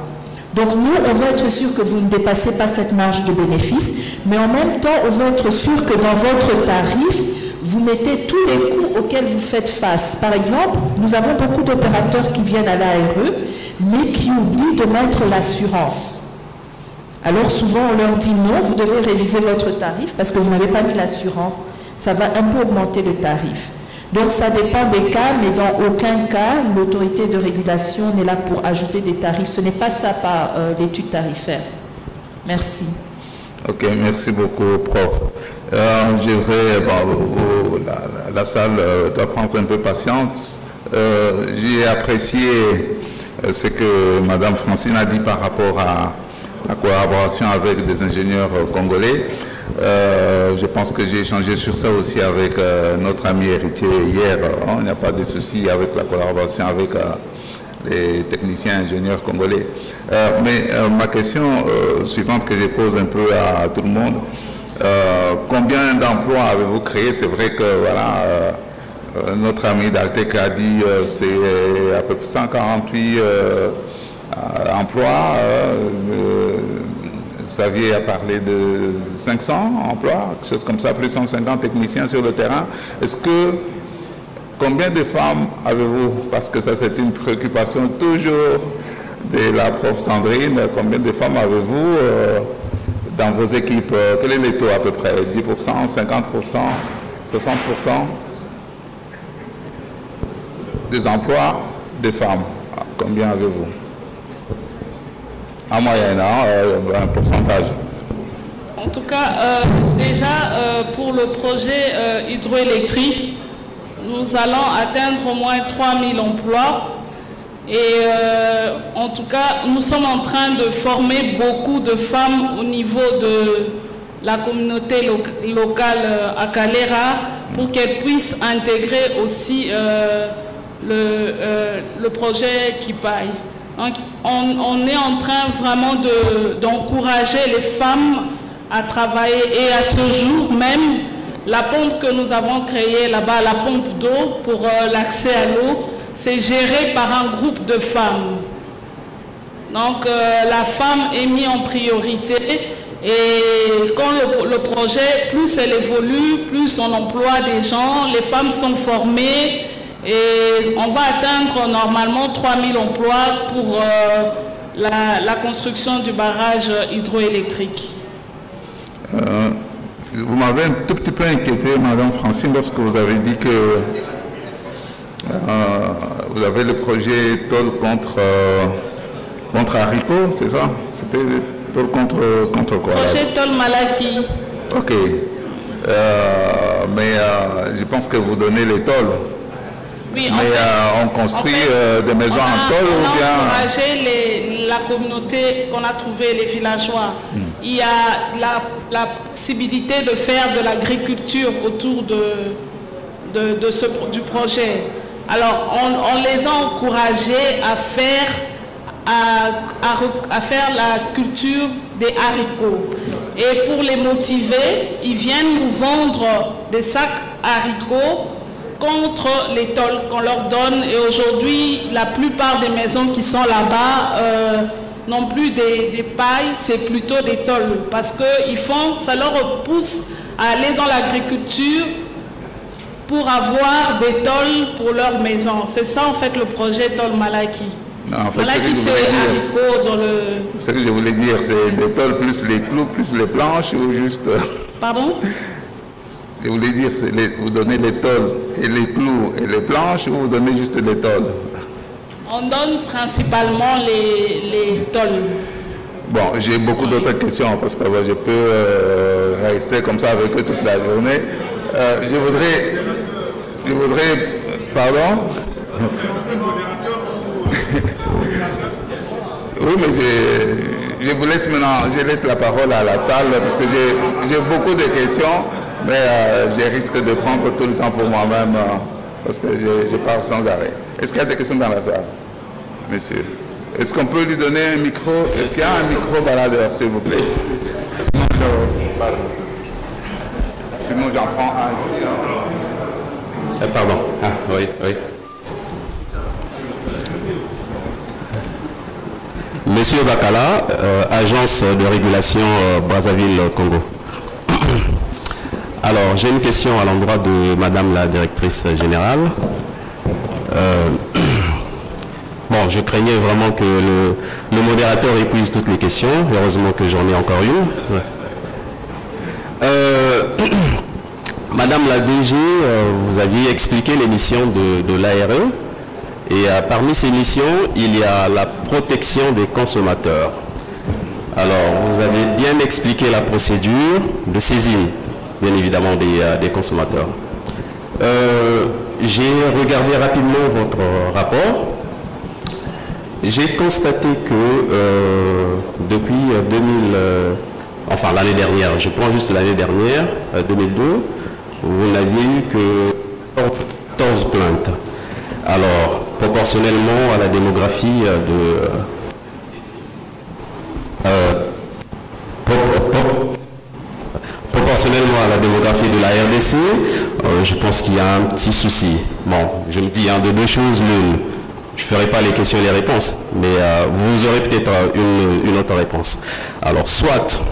Donc nous, on veut être sûr que vous ne dépassez pas cette marge de bénéfice, mais en même temps, on veut être sûr que dans votre tarif, vous mettez tous les coûts auxquels vous faites face. Par exemple, nous avons beaucoup d'opérateurs qui viennent à l'ARE, mais qui oublient de mettre l'assurance. Alors souvent, on leur dit non, vous devez réviser votre tarif parce que vous n'avez pas mis l'assurance. Ça va un peu augmenter le tarif. Donc ça dépend des cas, mais dans aucun cas, l'autorité de régulation n'est là pour ajouter des tarifs. Ce n'est pas ça par l'étude tarifaire. Merci. Ok, merci beaucoup, prof. J'aimerais, la salle doit prendre un peu patience. J'ai apprécié ce que Mme Francine a dit par rapport à la collaboration avec des ingénieurs congolais. Je pense que j'ai échangé sur ça aussi avec notre ami héritier hier. Il n'y a pas de souci avec la collaboration avec les techniciens ingénieurs congolais. Mais ma question suivante que je pose un peu à tout le monde, combien d'emplois avez-vous créé? C'est vrai que voilà, notre ami Daltec a dit c'est à peu près 148 emplois. Xavier a parlé de 500 emplois, quelque chose comme ça, plus 150 techniciens sur le terrain. Combien de femmes avez-vous? Parce que ça, c'est une préoccupation toujours de la prof Sandrine. Combien de femmes avez-vous dans vos équipes? Quel est le taux à peu près? 10%, 50%, 60% des emplois de femmes? Combien avez-vous? En moyenne, un pourcentage. En tout cas, déjà, pour le projet hydroélectrique, nous allons atteindre au moins 3000 emplois. Et en tout cas, nous sommes en train de former beaucoup de femmes au niveau de la communauté locale à Calera pour qu'elles puissent intégrer aussi le projet Kipaï. Donc, on est en train vraiment d'encourager les femmes à travailler. Et à ce jour même, la pompe que nous avons créée là-bas, la pompe d'eau pour l'accès à l'eau, c'est géré par un groupe de femmes. Donc la femme est mise en priorité et quand le projet, plus elle évolue, plus on emploie des gens, les femmes sont formées. Et on va atteindre normalement 3000 emplois pour la construction du barrage hydroélectrique. Vous m'avez un tout petit peu inquiété, Madame Francine, lorsque vous avez dit que vous avez le projet Toll contre haricot, c'est ça? C'était Toll contre quoi? Projet Toll Malaki. Ok. Mais je pense que vous donnez les tolls. Oui, mais on construit des maisons en tôle ou bien... On a encouragé la communauté qu'on a trouvée, les villageois. Il y a la possibilité de faire de l'agriculture autour du projet. Alors, on les a encouragés à faire la culture des haricots. Et pour les motiver, ils viennent nous vendre des sacs haricots contre les tôles qu'on leur donne. Et aujourd'hui, la plupart des maisons qui sont là-bas n'ont plus des pailles, c'est plutôt des tôles. Parce que ça leur pousse à aller dans l'agriculture pour avoir des tôles pour leur maison. C'est ça en fait le projet Toll Malaki. Non, en fait, Malaki, c'est les haricots dans le... Ce que je voulais dire, c'est des tôles plus les clous, plus les planches ou juste... Pardon? Je voulais dire, vous donnez les tôles et les clous et les planches ou vous donnez juste les tôles? On donne principalement les tôles. Bon, j'ai beaucoup d'autres questions parce que je peux rester comme ça avec eux toute la journée. Je voudrais... Pardon? Oui, mais je vous laisse maintenant, je laisse la parole à la salle parce que j'ai beaucoup de questions. Mais je risque de prendre tout le temps pour moi-même parce que je parle sans arrêt. Est-ce qu'il y a des questions dans la salle, monsieur? Est-ce qu'on peut lui donner un micro? Est-ce qu'il y a un micro baladeur, s'il vous plaît? Sinon, j'en prends un. Pardon. Ah, oui, oui. Monsieur Bakala, agence de régulation Brazzaville-Congo. Alors, j'ai une question à l'endroit de Madame la directrice générale. Bon, je craignais vraiment que le modérateur épuise toutes les questions. Heureusement que j'en ai encore une. Ouais. Madame la DG, vous aviez expliqué les missions de l'ARE. Et parmi ces missions, il y a la protection des consommateurs. Alors, vous avez bien expliqué la procédure de saisine, bien évidemment, des consommateurs. J'ai regardé rapidement votre rapport. J'ai constaté que depuis l'année dernière, je prends juste l'année dernière, 2002, vous n'aviez eu que 14 plaintes. Alors, proportionnellement à la démographie de la RDC, je pense qu'il y a un petit souci. Bon, je me dis de deux choses l'une. Je ne ferai pas les questions et les réponses, mais vous aurez peut-être une autre réponse. Alors, soit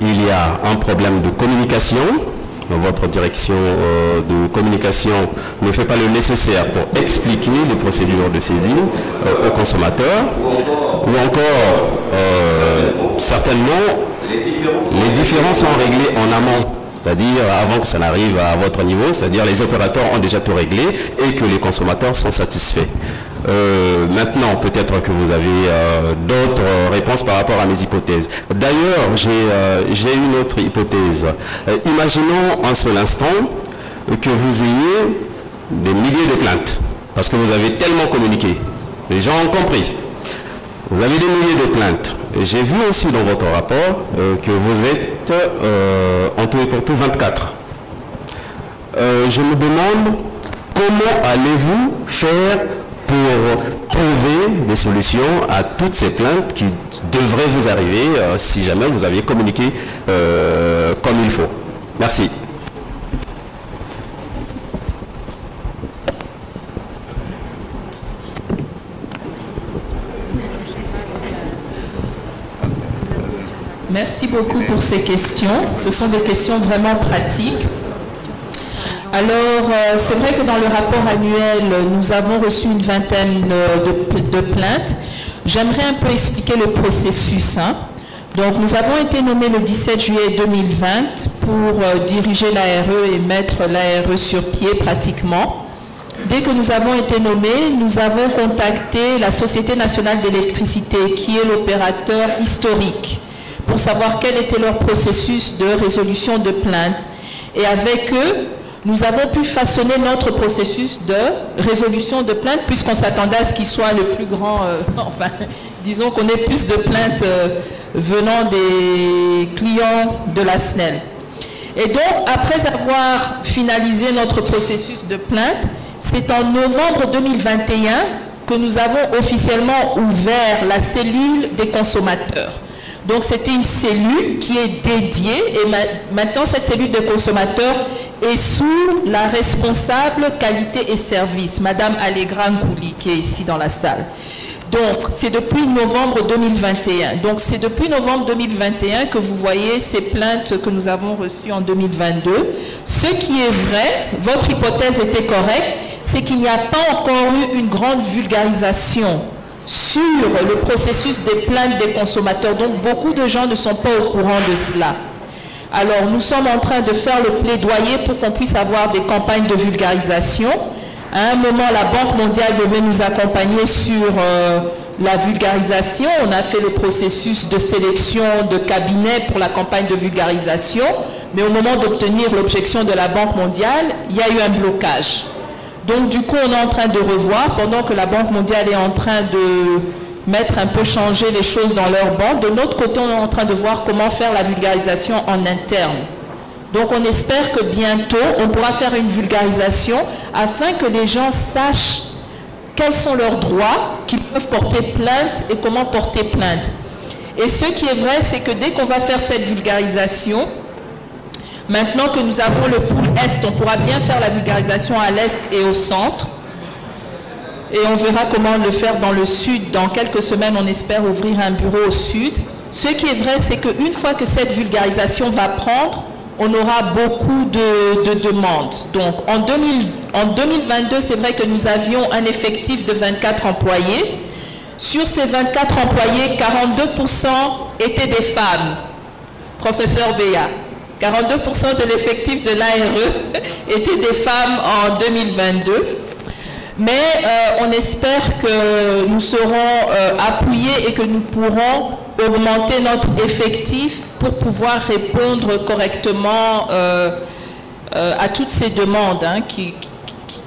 il y a un problème de communication, votre direction de communication ne fait pas le nécessaire pour expliquer les procédures de saisine aux consommateurs, ou encore, certainement, les différences sont réglées en amont. C'est-à-dire avant que ça n'arrive à votre niveau, c'est-à-dire les opérateurs ont déjà tout réglé et que les consommateurs sont satisfaits. Maintenant, peut-être que vous avez d'autres réponses par rapport à mes hypothèses. D'ailleurs, j'ai une autre hypothèse. Imaginons un seul instant que vous ayez des milliers de plaintes, parce que vous avez tellement communiqué. Les gens ont compris. Vous avez des milliers de plaintes. J'ai vu aussi dans votre rapport que vous êtes en tout et pour tout 24. Je me demande comment allez-vous faire pour trouver des solutions à toutes ces plaintes qui devraient vous arriver si jamais vous aviez communiqué comme il faut. Merci. Merci beaucoup pour ces questions. Ce sont des questions vraiment pratiques. Alors, c'est vrai que dans le rapport annuel, nous avons reçu une vingtaine de plaintes. J'aimerais un peu expliquer le processus. Donc, nous avons été nommés le 17 juillet 2020 pour diriger l'ARE et mettre l'ARE sur pied pratiquement. Dès que nous avons été nommés, nous avons contacté la Société nationale d'électricité, qui est l'opérateur historique, pour savoir quel était leur processus de résolution de plainte. Et avec eux, nous avons pu façonner notre processus de résolution de plainte, puisqu'on s'attendait à ce qu'il soit le plus grand, enfin, disons qu'on ait plus de plaintes venant des clients de la SNEL. Et donc, après avoir finalisé notre processus de plainte, c'est en novembre 2021 que nous avons officiellement ouvert la cellule des consommateurs. Donc, c'était une cellule qui est dédiée et maintenant, cette cellule de consommateurs est sous la responsable qualité et service, Madame Allegra Nkouli, qui est ici dans la salle. Donc, c'est depuis novembre 2021. Donc, c'est depuis novembre 2021 que vous voyez ces plaintes que nous avons reçues en 2022. Ce qui est vrai, votre hypothèse était correcte, c'est qu'il n'y a pas encore eu une grande vulgarisation sur le processus des plaintes des consommateurs. Donc, beaucoup de gens ne sont pas au courant de cela. Alors, nous sommes en train de faire le plaidoyer pour qu'on puisse avoir des campagnes de vulgarisation. À un moment, la Banque mondiale devait nous accompagner sur la vulgarisation. On a fait le processus de sélection de cabinets pour la campagne de vulgarisation. Mais au moment d'obtenir l'objection de la Banque mondiale, il y a eu un blocage. Donc, du coup, on est en train de revoir, pendant que la Banque mondiale est en train de mettre un peu changer les choses dans leur banque. De notre côté, on est en train de voir comment faire la vulgarisation en interne Donc on espère que bientôt, on pourra faire une vulgarisation afin que les gens sachent quels sont leurs droits, qu'ils peuvent porter plainte et comment porter plainte. Et ce qui est vrai, c'est que dès qu'on va faire cette vulgarisation, maintenant que nous avons le pôle Est, on pourra bien faire la vulgarisation à l'Est et au centre. Et on verra comment le faire dans le Sud. Dans quelques semaines, on espère ouvrir un bureau au Sud. Ce qui est vrai, c'est qu'une fois que cette vulgarisation va prendre, on aura beaucoup de demandes. Donc, en 2022, c'est vrai que nous avions un effectif de 24 employés. Sur ces 24 employés, 42% étaient des femmes. Professeur Béa, 42% de l'effectif de l'ARE étaient des femmes en 2022. Mais on espère que nous serons appuyés et que nous pourrons augmenter notre effectif pour pouvoir répondre correctement à toutes ces demandes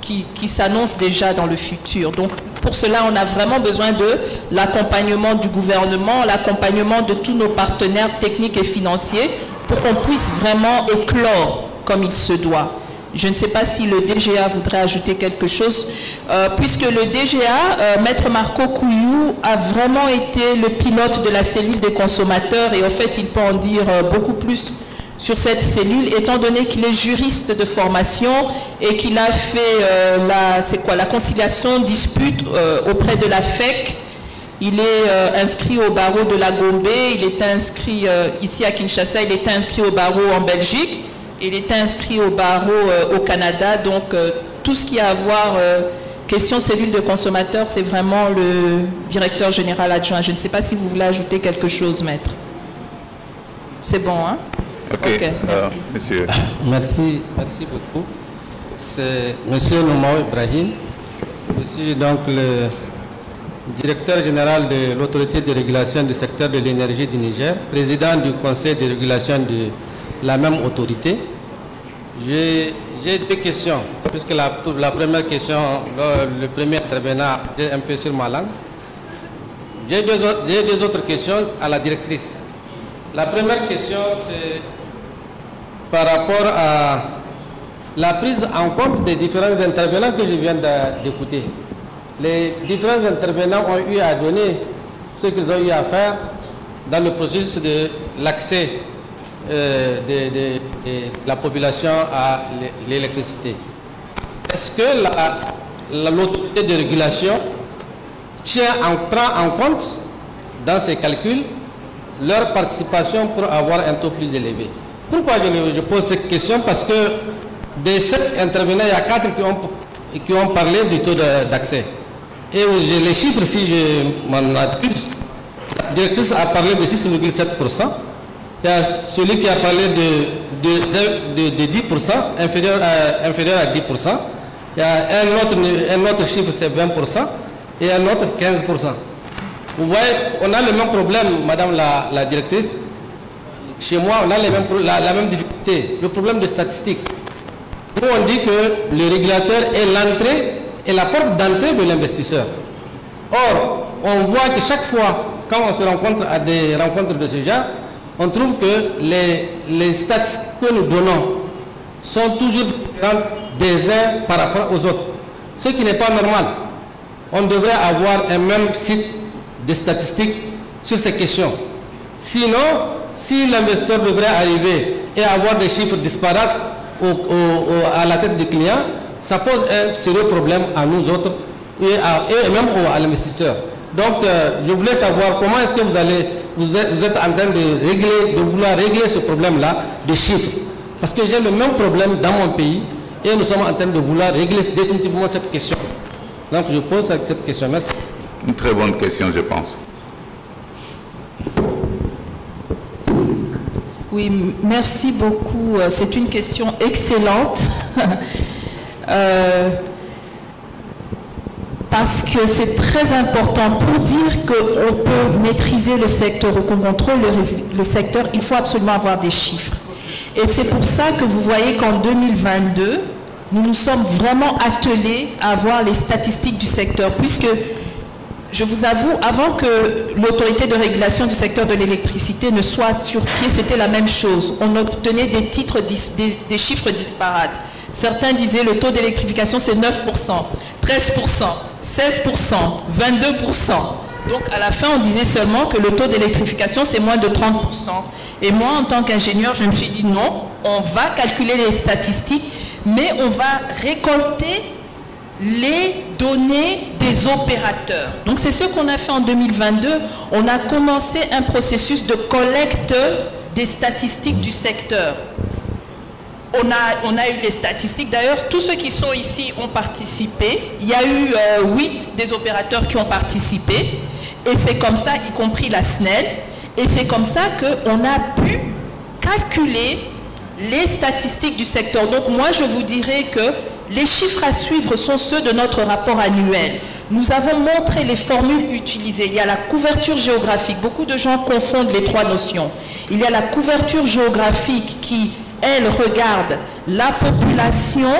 qui s'annoncent déjà dans le futur. Donc, pour cela, on a vraiment besoin de l'accompagnement du gouvernement, l'accompagnement de tous nos partenaires techniques et financiers pour qu'on puisse vraiment éclore comme il se doit. Je ne sais pas si le DGA voudrait ajouter quelque chose, puisque le DGA, Maître Marco Couillou, a vraiment été le pilote de la cellule des consommateurs et en fait, il peut en dire beaucoup plus sur cette cellule, étant donné qu'il est juriste de formation et qu'il a fait la conciliation dispute auprès de la FEC. Il est inscrit au barreau de la Gombe, il est inscrit ici à Kinshasa, il est inscrit au barreau en Belgique. Il est inscrit au barreau au Canada, donc tout ce qui a à voir question cellule de consommateurs, c'est vraiment le directeur général adjoint. Je ne sais pas si vous voulez ajouter quelque chose, maître. C'est bon, hein? Ok, merci. Monsieur. Merci beaucoup. C'est Monsieur Noumao Ibrahim. Je suis donc le directeur général de l'autorité de régulation du secteur de l'énergie du Niger, président du conseil de régulation de la même autorité. J'ai deux questions, puisque la première question, le premier intervenant est un peu sur ma langue. J'ai deux autres questions à la directrice. La première question, c'est par rapport à la prise en compte des différents intervenants que je viens d'écouter. Les différents intervenants ont eu à donner ce qu'ils ont eu à faire dans le processus de l'accès de la population à l'électricité. Est-ce que l'autorité de régulation prend en compte dans ses calculs leur participation pour avoir un taux plus élevé? Pourquoi je pose cette question? Parce que des 7 intervenants, il y a 4 qui ont parlé du taux d'accès. Et les chiffres, si je m'en accuse, la directrice a parlé de 6,7%. Il y a celui qui a parlé de 10%, inférieur à 10%. Il y a un autre chiffre, c'est 20%, et un autre 15%. Vous voyez, on a le même problème, madame la directrice. Chez moi, on a la même difficulté, le problème de statistiques. Nous, on dit que le régulateur est l'entrée et la porte d'entrée de l'investisseur. Or, on voit que chaque fois, quand on se rencontre à des rencontres de ce genre, on trouve que les statistiques que nous donnons sont toujours différentes des uns par rapport aux autres. Ce qui n'est pas normal. On devrait avoir un même site de statistiques sur ces questions. Sinon, si l'investisseur devrait arriver et avoir des chiffres disparates à la tête du client, ça pose un sérieux problème à nous autres et même à l'investisseur. Donc, je voulais savoir comment est-ce que vous êtes en train de vouloir régler ce problème-là de chiffres. Parce que j'ai le même problème dans mon pays et nous sommes en train de vouloir régler définitivement cette question. Donc, je pose cette question. Merci. Une très bonne question, je pense. Oui, merci beaucoup. C'est une question excellente. Parce que c'est très important pour dire qu'on peut maîtriser le secteur ou qu'on contrôle le secteur, il faut absolument avoir des chiffres. Et c'est pour ça que vous voyez qu'en 2022, nous nous sommes vraiment attelés à avoir les statistiques du secteur, puisque je vous avoue, avant que l'autorité de régulation du secteur de l'électricité ne soit sur pied, c'était la même chose. On obtenait des titres, des chiffres disparates. Certains disaient le taux d'électrification c'est 9%, 13%, 16%, 22%. Donc à la fin on disait seulement que le taux d'électrification c'est moins de 30%. Et moi en tant qu'ingénieur je me suis dit non, on va calculer les statistiques, mais on va récolter les données des opérateurs. Donc c'est ce qu'on a fait en 2022. On a commencé un processus de collecte des statistiques du secteur. On a eu les statistiques. D'ailleurs, tous ceux qui sont ici ont participé. Il y a eu 8 des opérateurs qui ont participé. Et c'est comme ça, y compris la SNEL. Et c'est comme ça qu'on a pu calculer les statistiques du secteur. Donc moi, je vous dirais que les chiffres à suivre sont ceux de notre rapport annuel. Nous avons montré les formules utilisées. Il y a la couverture géographique. Beaucoup de gens confondent les trois notions. Il y a la couverture géographique qui, elle, regarde la population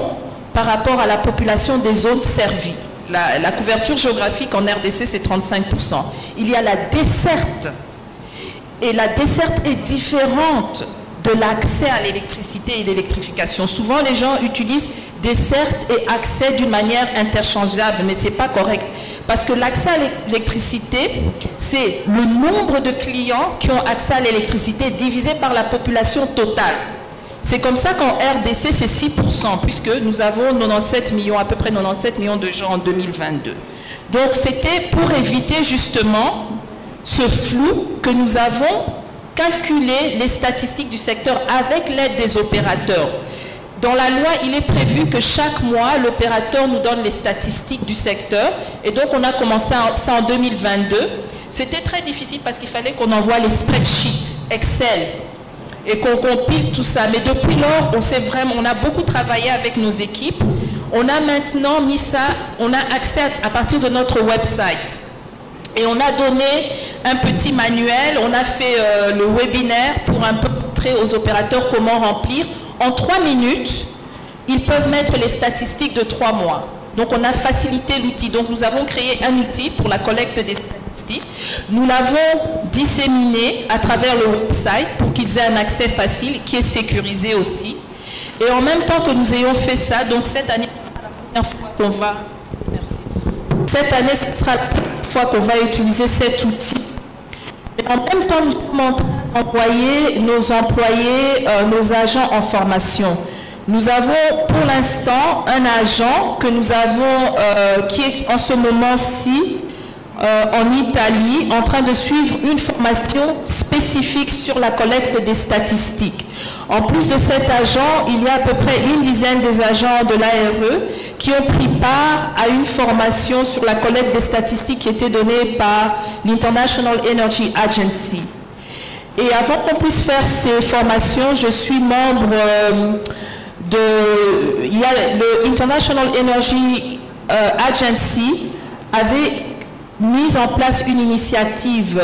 par rapport à la population des zones servies. La couverture géographique en RDC, c'est 35%. Il y a la desserte. Et la desserte est différente de l'accès à l'électricité et l'électrification. Souvent, les gens utilisent desserte et accès d'une manière interchangeable, mais ce n'est pas correct. Parce que l'accès à l'électricité, c'est le nombre de clients qui ont accès à l'électricité divisé par la population totale. C'est comme ça qu'en RDC, c'est 6%, puisque nous avons 97 millions, à peu près 97 millions de gens en 2022. Donc, c'était pour éviter justement ce flou que nous avons calculé les statistiques du secteur avec l'aide des opérateurs. Dans la loi, il est prévu que chaque mois, l'opérateur nous donne les statistiques du secteur. Et donc, on a commencé ça en 2022. C'était très difficile parce qu'il fallait qu'on envoie les spreadsheets Excel et qu'on compile tout ça. Mais depuis lors, on a beaucoup travaillé avec nos équipes. On a maintenant mis ça, on a accès à partir de notre website. Et on a donné un petit manuel, on a fait le webinaire pour un peu montrer aux opérateurs comment remplir. En 3 minutes, ils peuvent mettre les statistiques de 3 mois. Donc on a facilité l'outil. Donc nous avons créé un outil pour la collecte des statistiques. Nous l'avons disséminé à travers le website pour qu'ils aient un accès facile qui est sécurisé aussi. Et en même temps que nous ayons fait ça, donc cette année, c'est la première fois qu'on va... Merci. Cette année, ce sera la première fois qu'on va utiliser cet outil. Et en même temps, nous sommes en train d'envoyer nos employés, nos agents en formation. Nous avons pour l'instant un agent que nous avons, qui est en ce moment-ci en Italie, en train de suivre une formation spécifique sur la collecte des statistiques. En plus de cet agent, il y a à peu près une dizaine des agents de l'ARE qui ont pris part à une formation sur la collecte des statistiques qui était donnée par l'International Energy Agency. Et avant qu'on puisse faire ces formations, je suis membre il y a le International Energy Agency avait mis en place une initiative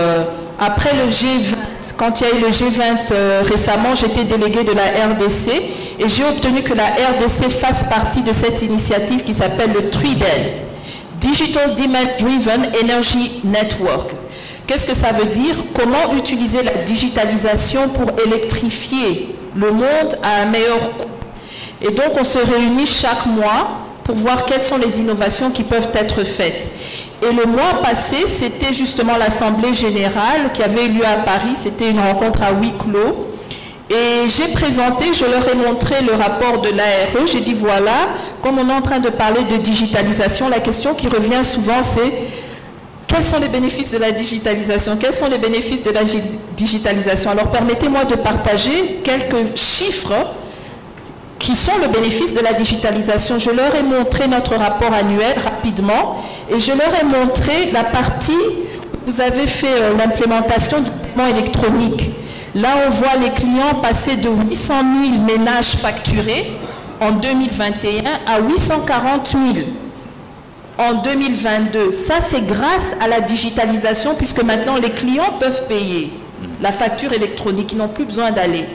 après le G20. Quand il y a eu le G20 récemment, j'étais déléguée de la RDC et j'ai obtenu que la RDC fasse partie de cette initiative qui s'appelle le TDEN, Digital Demand Driven Energy Network. Qu'est-ce que ça veut dire? Comment utiliser la digitalisation pour électrifier le monde à un meilleur coût? Et donc on se réunit chaque mois pour voir quelles sont les innovations qui peuvent être faites. Et le mois passé, c'était justement l'Assemblée Générale qui avait eu lieu à Paris. C'était une rencontre à huis clos. Et j'ai présenté, je leur ai montré le rapport de l'ARE. J'ai dit voilà, comme on est en train de parler de digitalisation, la question qui revient souvent c'est quels sont les bénéfices de la digitalisation? Quels sont les bénéfices de la digitalisation? Alors permettez-moi de partager quelques chiffres qui sont le bénéfice de la digitalisation. Je leur ai montré notre rapport annuel rapidement et je leur ai montré la partie où vous avez fait l'implémentation du paiement électronique. Là, on voit les clients passer de 800 000 ménages facturés en 2021 à 840 000 en 2022. Ça, c'est grâce à la digitalisation puisque maintenant les clients peuvent payer la facture électronique. Ils n'ont plus besoin d'aller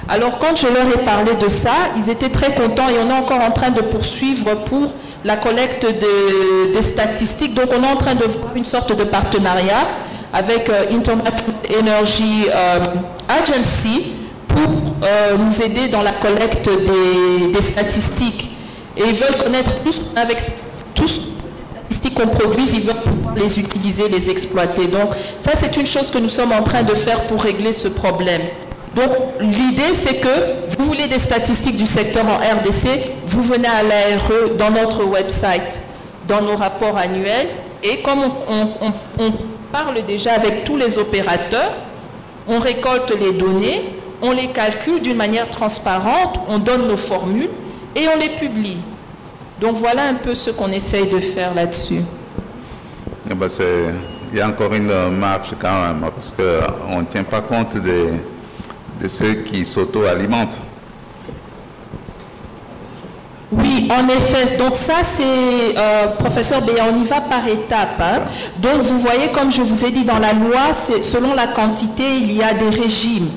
Alors quand je leur ai parlé de ça, ils étaient très contents et on est encore en train de poursuivre pour la collecte des statistiques. Donc on est en train de voir une sorte de partenariat avec International Energy Agency pour nous aider dans la collecte des statistiques. Et ils veulent connaître tous les statistiques qu'on produit, ils veulent pouvoir les utiliser, les exploiter. Donc ça c'est une chose que nous sommes en train de faire pour régler ce problème. Donc l'idée c'est que vous voulez des statistiques du secteur en RDC, vous venez à l'ARE dans notre website, dans nos rapports annuels, et comme on parle déjà avec tous les opérateurs, on récolte les données, on les calcule d'une manière transparente, on donne nos formules et on les publie. Donc voilà un peu ce qu'on essaye de faire là-dessus. Il y a encore une marche quand même, parce qu'on ne tient pas compte de ceux qui s'auto-alimentent. Oui, en effet. Donc ça, c'est, professeur Béa, on y va par étapes. Hein. Donc vous voyez, comme je vous ai dit dans la loi, selon la quantité, il y a des régimes.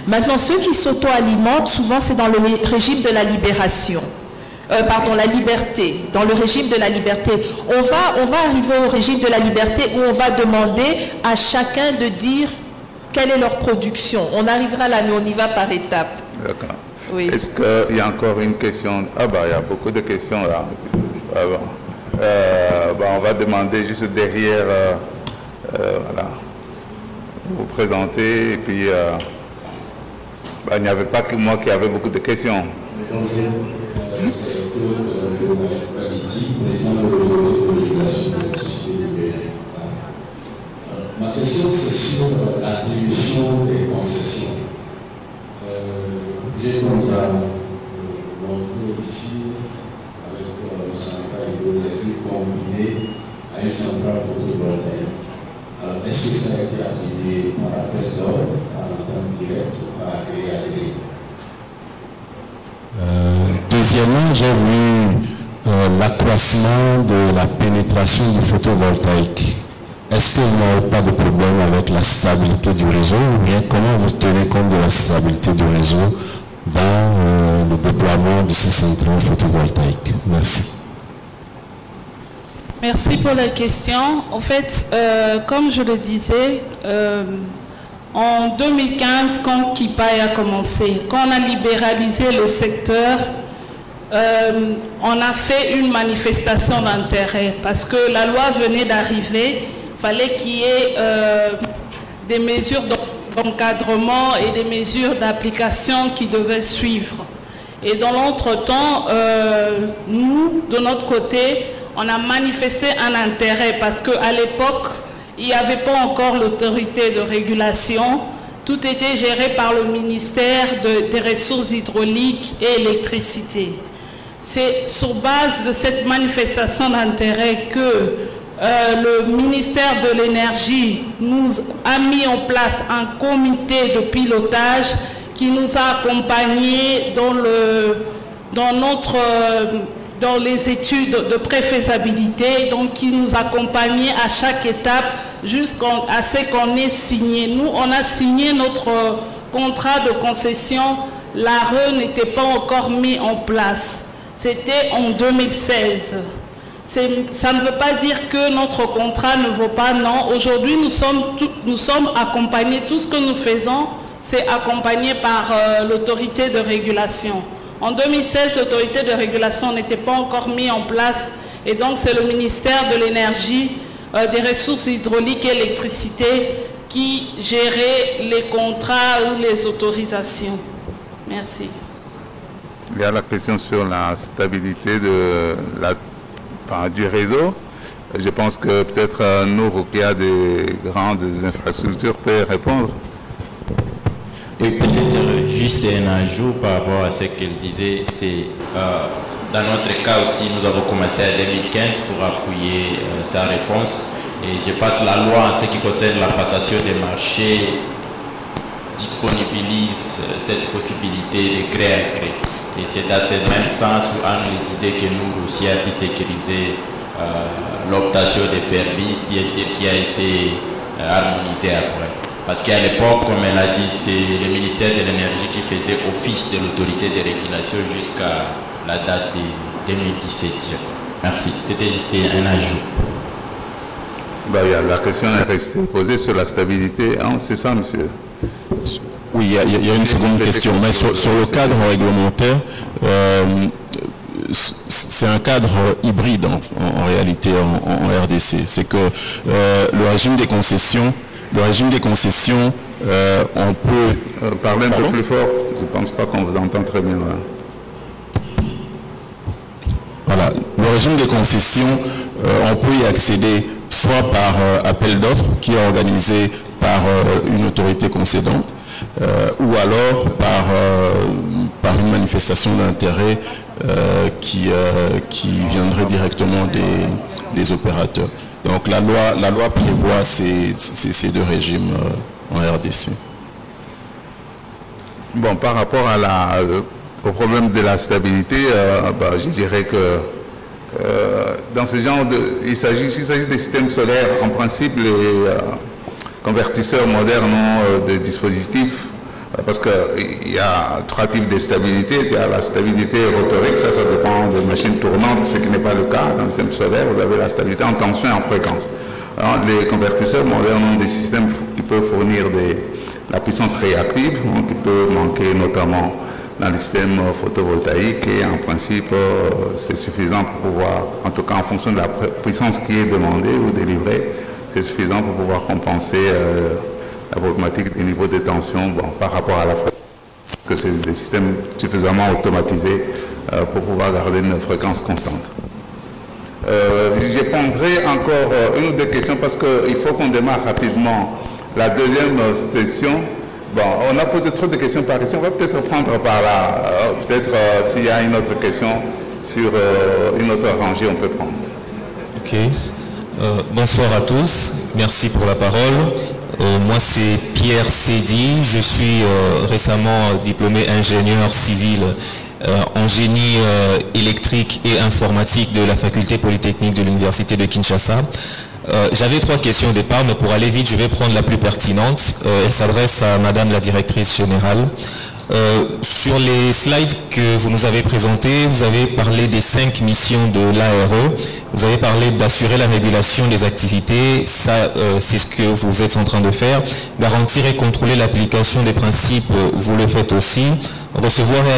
Maintenant, ceux qui s'auto-alimentent, souvent c'est dans le régime de la libération. Pardon, la liberté. Dans le régime de la liberté. On va arriver au régime de la liberté où on va demander à chacun de dire quelle est leur production. On arrivera là, mais on y va par étapes. D'accord. Oui. Est-ce qu'il y a encore une question? Ah bah, il y a beaucoup de questions là. On va demander juste derrière, voilà, vous présenter, et puis il n'y avait pas que moi qui avait beaucoup de questions. Bonjour, c'est Claude Paliti, président de l'autorité de régulation de l'électricité du Bénin. Ma question c'est sur l'attribution des concessions. J'ai comme ça montré ici avec le central hydroélectrique combiné à une centrale photovoltaïque. Alors, est-ce que ça a été attribué par appel d'offres, par entente directe ou par gré à gré? Deuxièmement, j'ai vu l'accroissement de la pénétration du photovoltaïque. Est-ce que vous n'avez pas de problème avec la stabilité du réseau ou bien comment vous tenez compte de la stabilité du réseau dans le déploiement de ces centrales photovoltaïques? Merci. Merci pour la question. En fait, comme je le disais, en 2015, quand KIPAI a commencé, quand on a libéralisé le secteur, on a fait une manifestation d'intérêt parce que la loi venait d'arriver, il fallait qu'il y ait des mesures d'encadrement et des mesures d'application qui devaient suivre. Et dans l'entretemps, nous, de notre côté, on a manifesté un intérêt parce qu'à l'époque, il n'y avait pas encore l'autorité de régulation. Tout était géré par le ministère des Ressources hydrauliques et électricité. C'est sur base de cette manifestation d'intérêt que le ministère de l'Énergie nous a mis en place un comité de pilotage qui nous a accompagnés dans les études de préfaisabilité, donc qui nous accompagnait à chaque étape jusqu'à ce qu'on ait signé. Nous, on a signé notre contrat de concession, l'ARE n'était pas encore mis en place. C'était en 2016. Ça ne veut pas dire que notre contrat ne vaut pas, non. Aujourd'hui, nous sommes accompagnés, tout ce que nous faisons, c'est accompagné par l'autorité de régulation. En 2016, l'autorité de régulation n'était pas encore mise en place et donc c'est le ministère de l'Énergie, des Ressources hydrauliques et électricité qui gérait les contrats ou les autorisations. Merci. Il y a la question sur la stabilité du réseau. Je pense que peut-être Nour, qui a des grandes infrastructures, peut répondre. Et peut-être juste un ajout par rapport à ce qu'elle disait, c'est dans notre cas aussi, nous avons commencé en 2015 pour appuyer sa réponse. Et je passe la loi en ce qui concerne la passation des marchés disponibilise cette possibilité de gré à gré. Et c'est dans ce même sens où on a l'idée que nous aussi avons pu sécuriser l'optation des permis, bien sûr, qui a été harmonisée après. Parce qu'à l'époque, comme elle a dit, c'est le ministère de l'énergie qui faisait office de l'autorité de régulation jusqu'à la date de 2017. Merci. C'était juste un ajout. La question est restée posée sur la stabilité. Hein, c'est ça, monsieur? Oui, il y a une seconde question. Mais sur le cadre réglementaire, c'est un cadre hybride en réalité en RDC. C'est que le régime des concessions, on peut... parler un peu plus fort, je ne pense pas qu'on vous entend très bien. Voilà, le régime des concessions, on peut y accéder soit par appel d'offres qui est organisé par une autorité concédante, ou alors par une manifestation d'intérêt qui viendrait directement des opérateurs. Donc la loi prévoit ces deux régimes en RDC. Bon, par rapport au problème de la stabilité, je dirais que dans ce genre s'il s'agit des systèmes solaires, en principe les convertisseurs modernes ont des dispositifs, parce qu'il y a trois types de stabilité. Il y a la stabilité rotorique, ça dépend des machines tournantes, ce qui n'est pas le cas dans le système solaire. Vous avez la stabilité en tension et en fréquence. Alors, les convertisseurs modernes ont des systèmes qui peuvent fournir la puissance réactive, qui peut manquer notamment dans le système photovoltaïque, et en principe c'est suffisant pour pouvoir, en tout cas en fonction de la puissance qui est demandée ou délivrée, c'est suffisant pour pouvoir compenser la problématique des niveaux de tension par rapport à la fréquence, que c'est des systèmes suffisamment automatisés pour pouvoir garder une fréquence constante. Je prendrai encore une ou deux questions parce qu'il faut qu'on démarre rapidement la deuxième session. Bon, on a posé trop de questions par ici, on va peut-être prendre par là, peut-être s'il y a une autre question sur une autre rangée, on peut prendre. Ok, bonsoir à tous, merci pour la parole. Moi c'est Pierre Sédi, je suis récemment diplômé ingénieur civil en génie électrique et informatique de la faculté polytechnique de l'université de Kinshasa. J'avais trois questions au départ, mais pour aller vite, je vais prendre la plus pertinente. Elle s'adresse à Madame la directrice générale. Sur les slides que vous nous avez présentés, vous avez parlé des 5 missions de l'ARE. Vous avez parlé d'assurer la régulation des activités. Ça, c'est ce que vous êtes en train de faire. Garantir et contrôler l'application des principes, vous le faites aussi. Recevoir et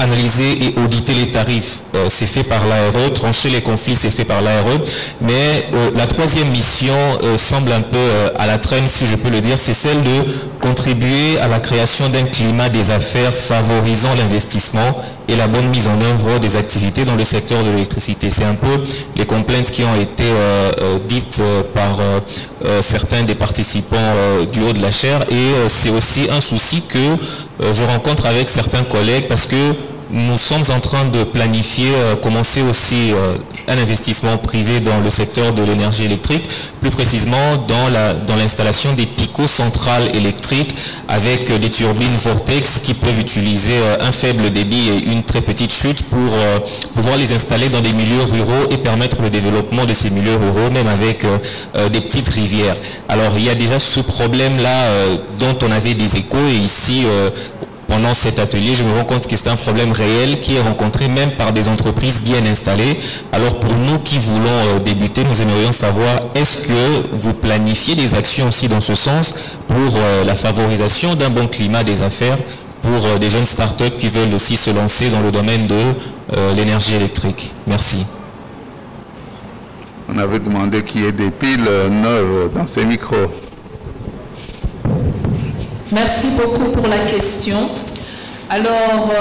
analyser et auditer les tarifs, c'est fait par l'ARE. Trancher les conflits, c'est fait par l'ARE. Mais la troisième mission semble un peu à la traîne, si je peux le dire, c'est celle de contribuer à la création d'un climat des affaires favorisant l'investissement et la bonne mise en œuvre des activités dans le secteur de l'électricité. C'est un peu les complaintes qui ont été dites par certains des participants du haut de la chaire, et c'est aussi un souci que je rencontre avec certains collègues, parce que nous sommes en train de planifier, commencer aussi un investissement privé dans le secteur de l'énergie électrique, plus précisément dans l'installation des picots centrales électriques avec des turbines Vortex qui peuvent utiliser un faible débit et une très petite chute pour pouvoir les installer dans des milieux ruraux et permettre le développement de ces milieux ruraux, même avec des petites rivières. Alors il y a déjà ce problème-là dont on avait des échos, et ici pendant cet atelier, je me rends compte que c'est un problème réel qui est rencontré même par des entreprises bien installées. Alors pour nous qui voulons débuter, nous aimerions savoir, est-ce que vous planifiez des actions aussi dans ce sens pour la favorisation d'un bon climat des affaires pour des jeunes startups qui veulent aussi se lancer dans le domaine de l'énergie électrique? Merci. On avait demandé qu'il y ait des piles neuves dans ces micros. Merci beaucoup pour la question. Alors,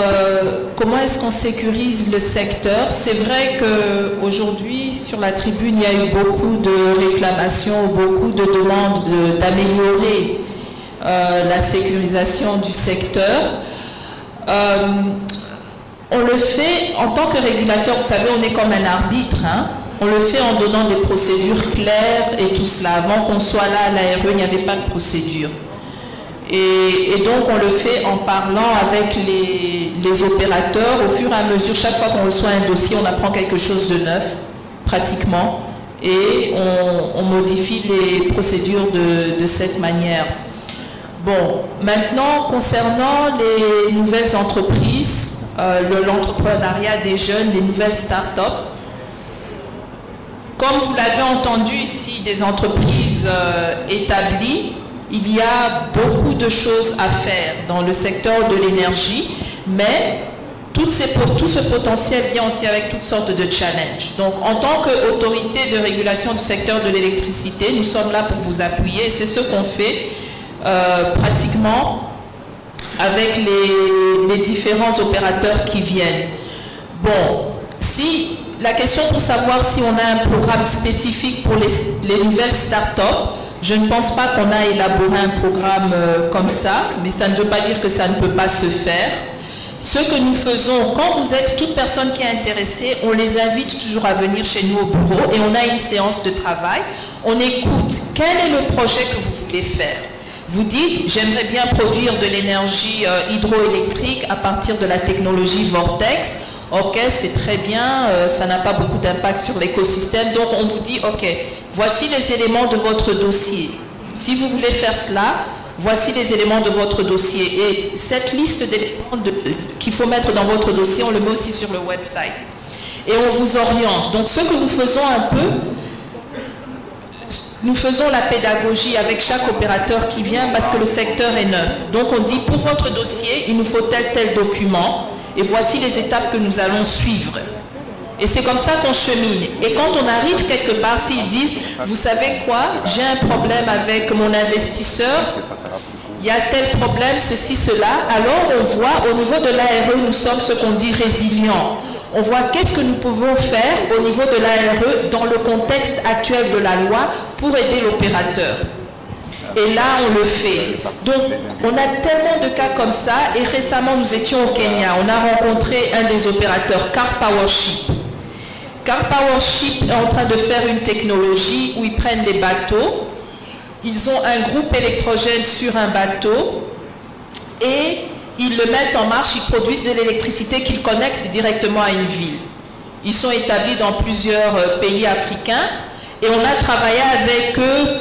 comment est-ce qu'on sécurise le secteur? C'est vrai qu'aujourd'hui, sur la tribune, il y a eu beaucoup de réclamations, beaucoup de demandes d'améliorer la sécurisation du secteur. On le fait en tant que régulateur, vous savez, on est comme un arbitre, hein? On le fait en donnant des procédures claires et tout cela. Avant qu'on soit là à l'ARE, il n'y avait pas de procédure. Et donc on le fait en parlant avec les opérateurs au fur et à mesure. Chaque fois qu'on reçoit un dossier, on apprend quelque chose de neuf, pratiquement. et on modifie les procédures de cette manière. Bon, maintenant, concernant les nouvelles entreprises, l'entrepreneuriat des jeunes, les nouvelles start-up, comme vous l'avez entendu ici, des entreprises établies, il y a beaucoup de choses à faire dans le secteur de l'énergie, mais tout ce potentiel vient aussi avec toutes sortes de challenges. Donc, en tant qu'autorité de régulation du secteur de l'électricité, nous sommes là pour vous appuyer. C'est ce qu'on fait pratiquement avec les différents opérateurs qui viennent. Bon, si la question pour savoir si on a un programme spécifique pour les nouvelles start-up, je ne pense pas qu'on a élaboré un programme comme ça, mais ça ne veut pas dire que ça ne peut pas se faire. Ce que nous faisons, quand vous êtes toute personne qui est intéressée, on les invite toujours à venir chez nous au bureau et on a une séance de travail. On écoute quel est le projet que vous voulez faire. Vous dites, j'aimerais bien produire de l'énergie hydroélectrique à partir de la technologie Vortex. Ok, c'est très bien, ça n'a pas beaucoup d'impact sur l'écosystème. Donc on vous dit, ok, voici les éléments de votre dossier. Si vous voulez faire cela, voici les éléments de votre dossier. Et cette liste d'éléments qu'il faut mettre dans votre dossier, on le met aussi sur le website. Et on vous oriente. Donc ce que nous faisons un peu, nous faisons la pédagogie avec chaque opérateur qui vient parce que le secteur est neuf. Donc on dit, pour votre dossier, il nous faut tel document et voici les étapes que nous allons suivre. Et c'est comme ça qu'on chemine. Et quand on arrive quelque part, s'ils disent, vous savez quoi, j'ai un problème avec mon investisseur, il y a tel problème, ceci, cela, alors on voit au niveau de l'ARE, nous sommes ce qu'on dit résilients. On voit qu'est-ce que nous pouvons faire au niveau de l'ARE dans le contexte actuel de la loi pour aider l'opérateur. Et là, on le fait. Donc, on a tellement de cas comme ça. Et récemment, nous étions au Kenya. On a rencontré un des opérateurs, Car Powership. Car Powership est en train de faire une technologie où ils prennent des bateaux. Ils ont un groupe électrogène sur un bateau et ils le mettent en marche. Ils produisent de l'électricité qu'ils connectent directement à une ville. Ils sont établis dans plusieurs pays africains et on a travaillé avec eux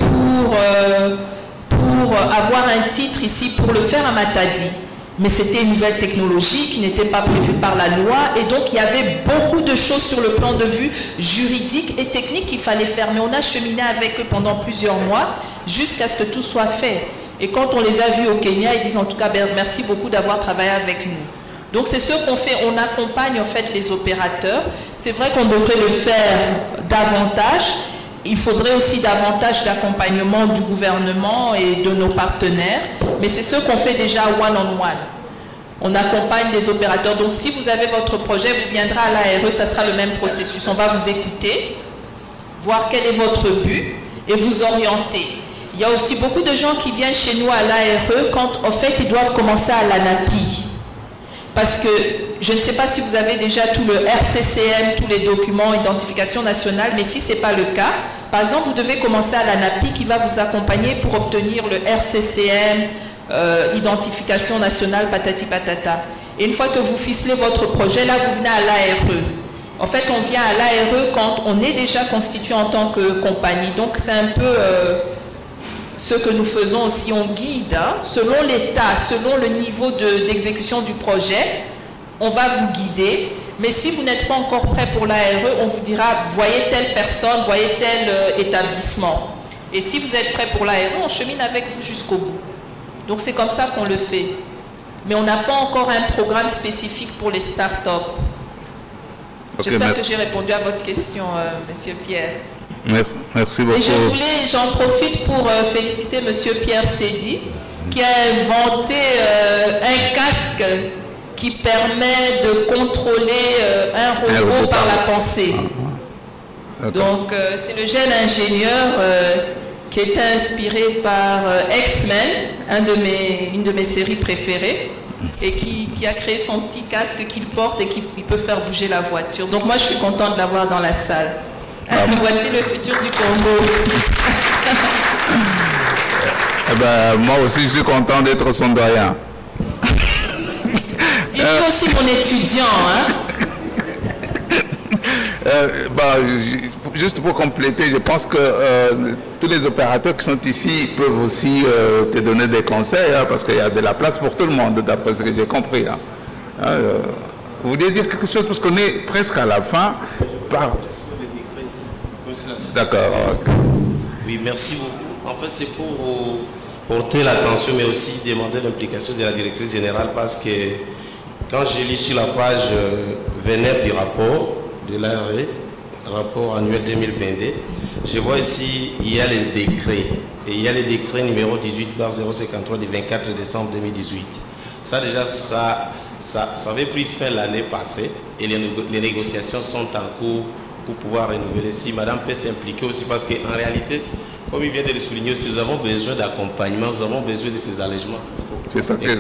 pour avoir un titre ici, pour le faire à Matadi. Mais c'était une nouvelle technologie qui n'était pas prévue par la loi et donc il y avait beaucoup de choses sur le plan de vue juridique et technique qu'il fallait faire. Mais on a cheminé avec eux pendant plusieurs mois jusqu'à ce que tout soit fait. Et quand on les a vus au Kenya, ils disent en tout cas merci beaucoup d'avoir travaillé avec nous. Donc c'est ce qu'on fait, on accompagne en fait les opérateurs. C'est vrai qu'on devrait le faire davantage. Il faudrait aussi davantage d'accompagnement du gouvernement et de nos partenaires, mais c'est ce qu'on fait déjà one-on-one. On accompagne les opérateurs. Donc si vous avez votre projet, vous viendrez à l'ARE, ça sera le même processus. On va vous écouter, voir quel est votre but et vous orienter. Il y a aussi beaucoup de gens qui viennent chez nous à l'ARE quand, en fait, ils doivent commencer à l'ANAPI. Parce que je ne sais pas si vous avez déjà tout le RCCM, tous les documents, identification nationale, mais si ce n'est pas le cas, par exemple, vous devez commencer à l'ANAPI qui va vous accompagner pour obtenir le RCCM, identification nationale, patati patata. Et une fois que vous ficelez votre projet, là, vous venez à l'ARE. En fait, on vient à l'ARE quand on est déjà constitué en tant que compagnie. Donc, c'est un peu ce que nous faisons aussi. On guide, hein, selon l'état, selon le niveau d'exécution du projet, on va vous guider. Mais si vous n'êtes pas encore prêt pour l'ARE, on vous dira, voyez telle personne, voyez tel établissement. Et si vous êtes prêt pour l'ARE, on chemine avec vous jusqu'au bout. Donc c'est comme ça qu'on le fait. Mais on n'a pas encore un programme spécifique pour les start-up. Okay, j'espère que j'ai répondu à votre question, Monsieur Pierre. Merci beaucoup. Et j'en profite pour féliciter Monsieur Pierre Sédi, qui a inventé un casque qui permet de contrôler un robot par la pensée. Donc, c'est le jeune ingénieur qui était inspiré par X-Men, une de mes séries préférées, et qui a créé son petit casque qu'il porte et qui peut faire bouger la voiture. Donc, moi, je suis contente de l'avoir dans la salle. Voici le futur du Congo. Eh ben, moi aussi, je suis content d'être son doyen. Il est aussi mon étudiant. Hein? juste pour compléter, je pense que tous les opérateurs qui sont ici peuvent aussi te donner des conseils, hein, parce qu'il y a de la place pour tout le monde, d'après ce que j'ai compris. Hein. Vous voulez dire quelque chose, parce qu'on est presque à la fin. D'accord. Oui, merci beaucoup. En fait, c'est pour porter l'attention, mais aussi demander l'implication de la directrice générale, parce que quand je lis sur la page 29 du rapport de l'ARE, rapport annuel 2022, je vois ici, il y a les décrets. Et il y a les décrets numéro 18/053 du 24 décembre 2018. Ça déjà, ça avait pris fin l'année passée et les négociations sont en cours pour pouvoir renouveler. Si madame peut s'impliquer aussi, parce qu'en réalité, comme il vient de le souligner aussi, nous avons besoin d'accompagnement, nous avons besoin de ces allègements. C'est ça que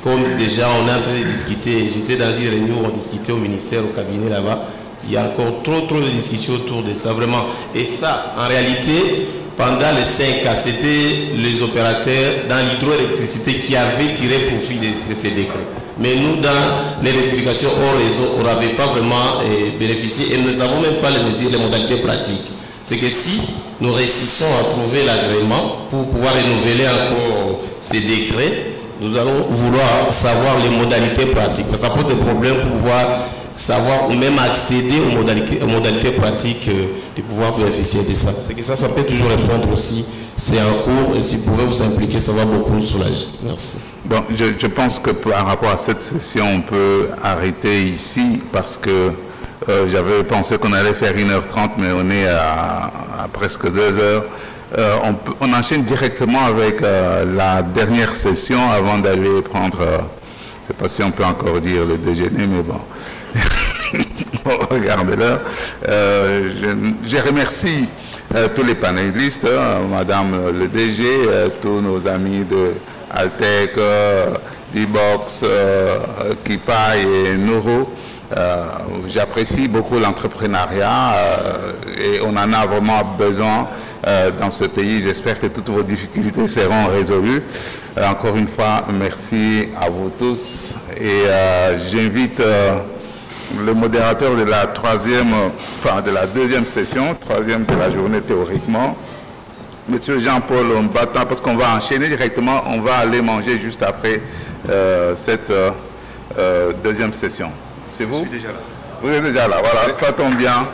comme déjà on est en train de discuter, j'étais dans une réunion, on discutait au ministère, au cabinet là-bas, il y a encore trop de discussions autour de ça, vraiment. Et ça, en réalité, pendant les 5 ans, c'était les opérateurs dans l'hydroélectricité qui avaient tiré profit de ces décrets. Mais nous, dans l'électrification hors réseau, on n'avait pas vraiment bénéficié et nous n'avons même pas les mesures, les modalités pratiques. C'est que si nous réussissons à trouver l'agrément pour pouvoir renouveler encore ces décrets, nous allons vouloir savoir les modalités pratiques. Ça pose des problèmes pour pouvoir savoir ou même accéder aux modalités pratiques de pouvoir bénéficier de ça. C'est que ça peut toujours répondre aussi. C'est en cours et si vous pouvez vous impliquer, ça va beaucoup nous soulager. Merci. Bon, je pense que par rapport à cette session, on peut arrêter ici parce que j'avais pensé qu'on allait faire 1h30, mais on est à presque 2 heures. On enchaîne directement avec la dernière session avant d'aller prendre, je ne sais pas si on peut encore dire le déjeuner, mais bon. Regardez l'heure. Je remercie tous les panélistes, madame le DG, tous nos amis de Altec, D-Box, Kipa et Nouro. J'apprécie beaucoup l'entrepreneuriat et on en a vraiment besoin dans ce pays. J'espère que toutes vos difficultés seront résolues. Encore une fois, merci à vous tous et j'invite le modérateur de la de la deuxième session, troisième de la journée théoriquement, Monsieur Jean-Paul Mbata, parce qu'on va enchaîner directement, on va aller manger juste après cette deuxième session. C'est vous? Je suis déjà là. Vous êtes déjà là, voilà, ça tombe bien.